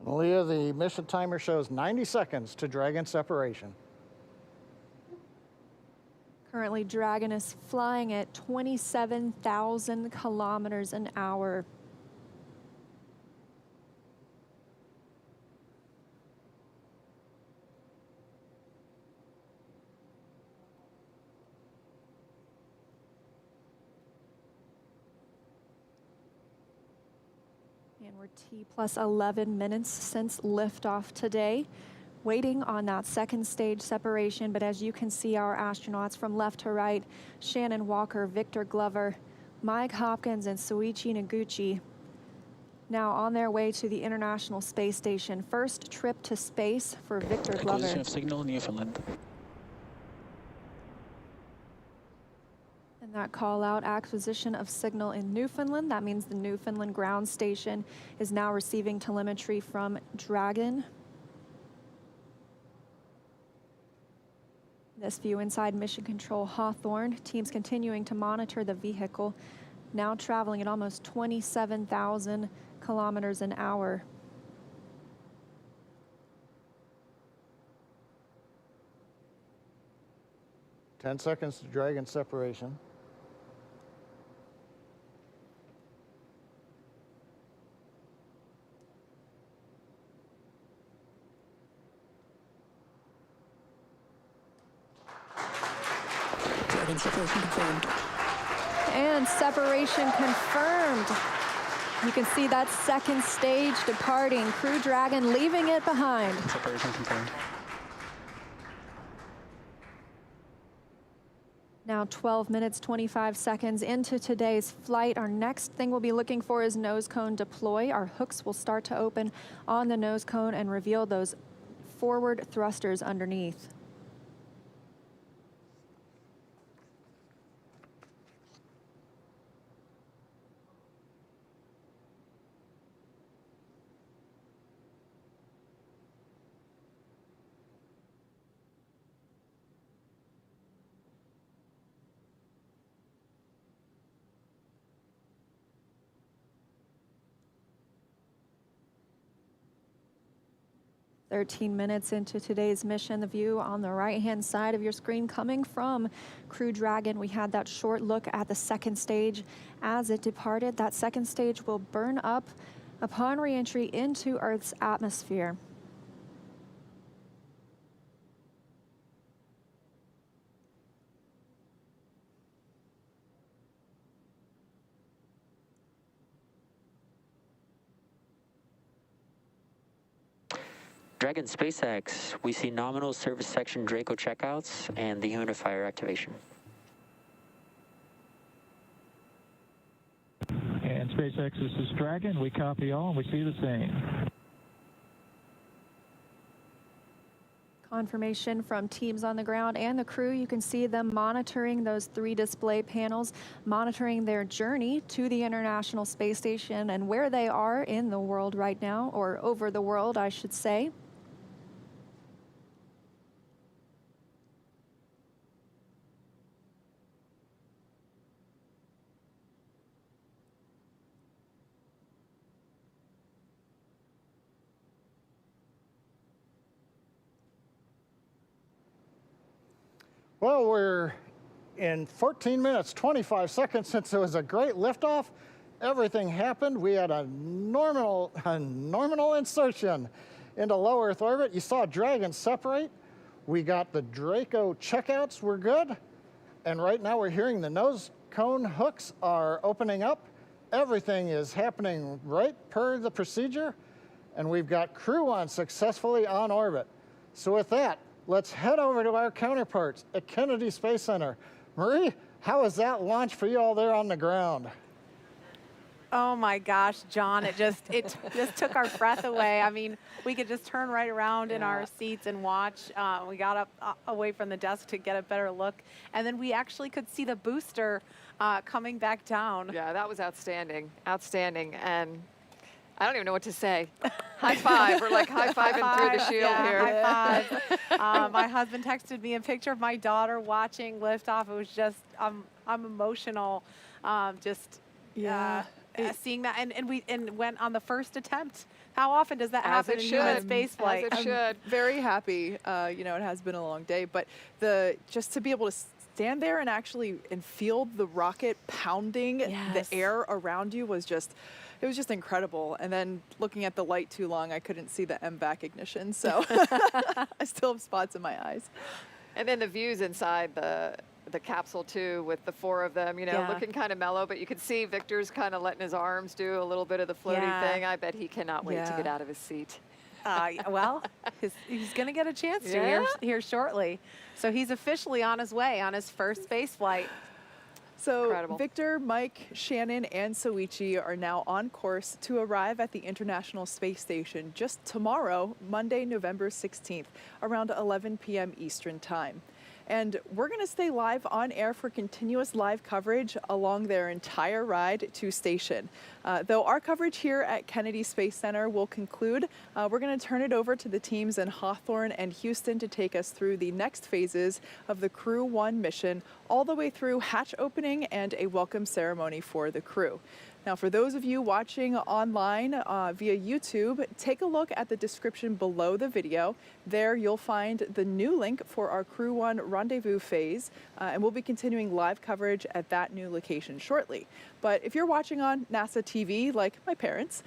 Leah, the mission timer shows 90 seconds to Dragon separation. Currently, Dragon is flying at 27,000 kilometers an hour. We're T plus 11 minutes since liftoff today, waiting on that second stage separation. But as you can see, our astronauts from left to right, Shannon Walker, Victor Glover, Mike Hopkins, and Soichi Noguchi, now on their way to the International Space Station. First trip to space for Victor Glover. Acquisition of signal, Newfoundland. And that call out, acquisition of signal in Newfoundland. That means the Newfoundland ground station is now receiving telemetry from Dragon. This view inside Mission Control Hawthorne. Teams continuing to monitor the vehicle, now traveling at almost 27,000 kilometers an hour. Ten seconds to Dragon separation. Dragon separation confirmed. And separation confirmed. You can see that second stage departing. Crew Dragon leaving it behind. Separation confirmed. Now 12 minutes, 25 seconds into today's flight. Our next thing we'll be looking for is nose cone deploy. Our hooks will start to open on the nose cone and reveal those forward thrusters underneath. "13 minutes into today's mission. The view on the right-hand side of your screen coming from Crew Dragon. We had that short look at the second stage as it departed. That second stage will burn up upon re-entry into Earth's atmosphere. Dragon SpaceX, we see nominal service section Draco checkouts and the humidifier activation. And SpaceX, this is Dragon. We copy all and we see the same. Confirmation from teams on the ground and the crew. You can see them monitoring those 3 display panels, monitoring their journey to the International Space Station and where they are in the world right now, or over the world, I should say. Well, we're in 14 minutes, 25 seconds since it was a great liftoff. Everything happened. We had a nominal insertion into low Earth orbit. You saw Dragon separate. We got the Draco checkouts were good. And right now we're hearing the nose cone hooks are opening up. Everything is happening right per the procedure. And we've got Crew-1 successfully on orbit. So with that, let's head over to our counterparts at Kennedy Space Center. Marie, how was that launch for you all there on the ground? Oh my gosh, John, it just took our breath away. I mean, we could just turn right around in our seats and watch. We got up away from the desk to get a better look. And then we actually could see the booster coming back down. Yeah, that was outstanding. Outstanding. And I don't even know what to say. High five. We're like high-fiving through the shield here. High five. My husband texted me a picture of my daughter watching liftoff. It was just, I'm emotional. Seeing that, and went on the first attempt. How often does that happen in human space flight? As it should. I'm very happy. You know, it has been a long day, but just to be able to stand there and actually feel the rocket pounding the air around you was just. It was just incredible. And then looking at the light too long, I couldn't see the MVAC ignition. So I still have spots in my eyes. And then the views inside the capsule too, with the 4 of them, you know, Yeah. looking kind of mellow, but you can see Victor's kind of letting his arms do a little bit of the floaty Yeah. thing. I bet he cannot wait to Yeah. get out of his seat. Well, he's going to get a chance to Yeah. here shortly. So he's officially on his way on his first space flight. So Incredible. Victor, Mike, Shannon, and Soichi are now on course to arrive at the International Space Station just tomorrow, Monday, November 16th, around 11 p.m. Eastern Time. And we're going to stay live on air for continuous live coverage along their entire ride to station. Though our coverage here at Kennedy Space Center will conclude, we're going to turn it over to the teams in Hawthorne and Houston to take us through the next phases of the Crew-1 mission, all the way through hatch opening and a welcome ceremony for the crew. Now, for those of you watching online via YouTube, take a look at the description below the video. There you'll find the new link for our Crew-1 rendezvous phase, and we'll be continuing live coverage at that new location shortly. But if you're watching on NASA TV, like my parents,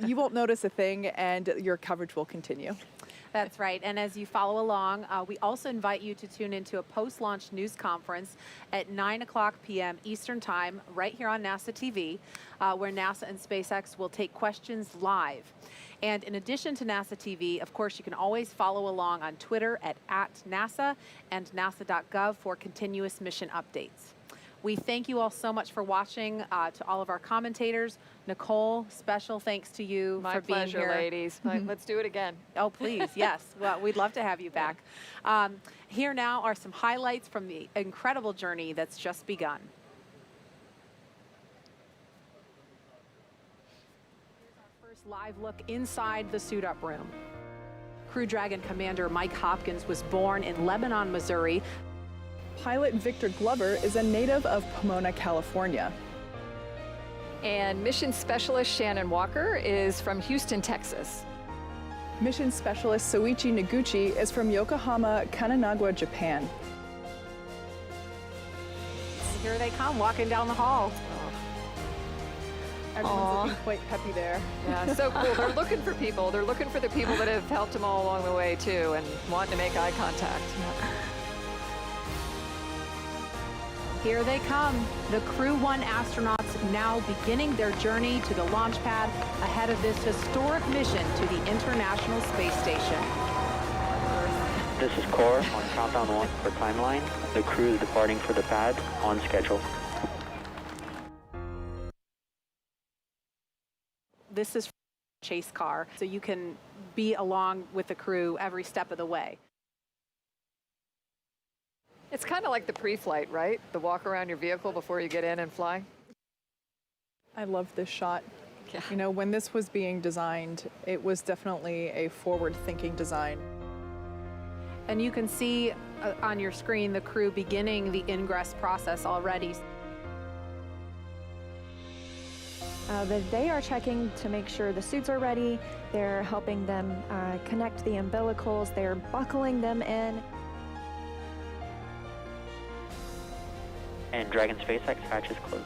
you won't notice a thing, and your coverage will continue. That's right. And as you follow along, we also invite you to tune into a post-launch news conference at 9:00 p.m. Eastern Time, right here on NASA TV, where NASA and SpaceX will take questions live. And in addition to NASA TV, of course, you can always follow along on Twitter at @NASA and nasa.gov for continuous mission updates. We thank you all so much for watching. To all of our commentators, Nicole, special thanks to you My for being pleasure, here. ladies. Let's do it again. Oh, please, yes. Well, we'd love to have you back. Here now are some highlights from the incredible journey that's just begun. Here's our first live look inside the suit-up room. Crew Dragon Commander Mike Hopkins was born in Lebanon, Missouri. Pilot Victor Glover is a native of Pomona, California. And mission specialist Shannon Walker is from Houston, Texas. Mission specialist Soichi Noguchi is from Yokohama, Kanagawa, Japan. And here they come, walking down the hall. Everyone's looking quite peppy there. Yeah, so cool. They're looking for people. They're looking for the people that have helped them all along the way, too, and wanting to make eye contact. Here they come, the Crew-1 astronauts now beginning their journey to the launch pad ahead of this historic mission to the International Space Station. This is Core on countdown 1 for timeline. The crew is departing for the pad on schedule. This is a chase car, so you can be along with the crew every step of the way. It's kind of like the pre-flight, right? The walk around your vehicle before you get in and fly. I love this shot. Yeah. You know, when this was being designed, it was definitely a forward-thinking design. And you can see on your screen the crew beginning the ingress process already. They are checking to make sure the suits are ready. They're helping them connect the umbilicals. They're buckling them in. And Dragon SpaceX hatch is closed.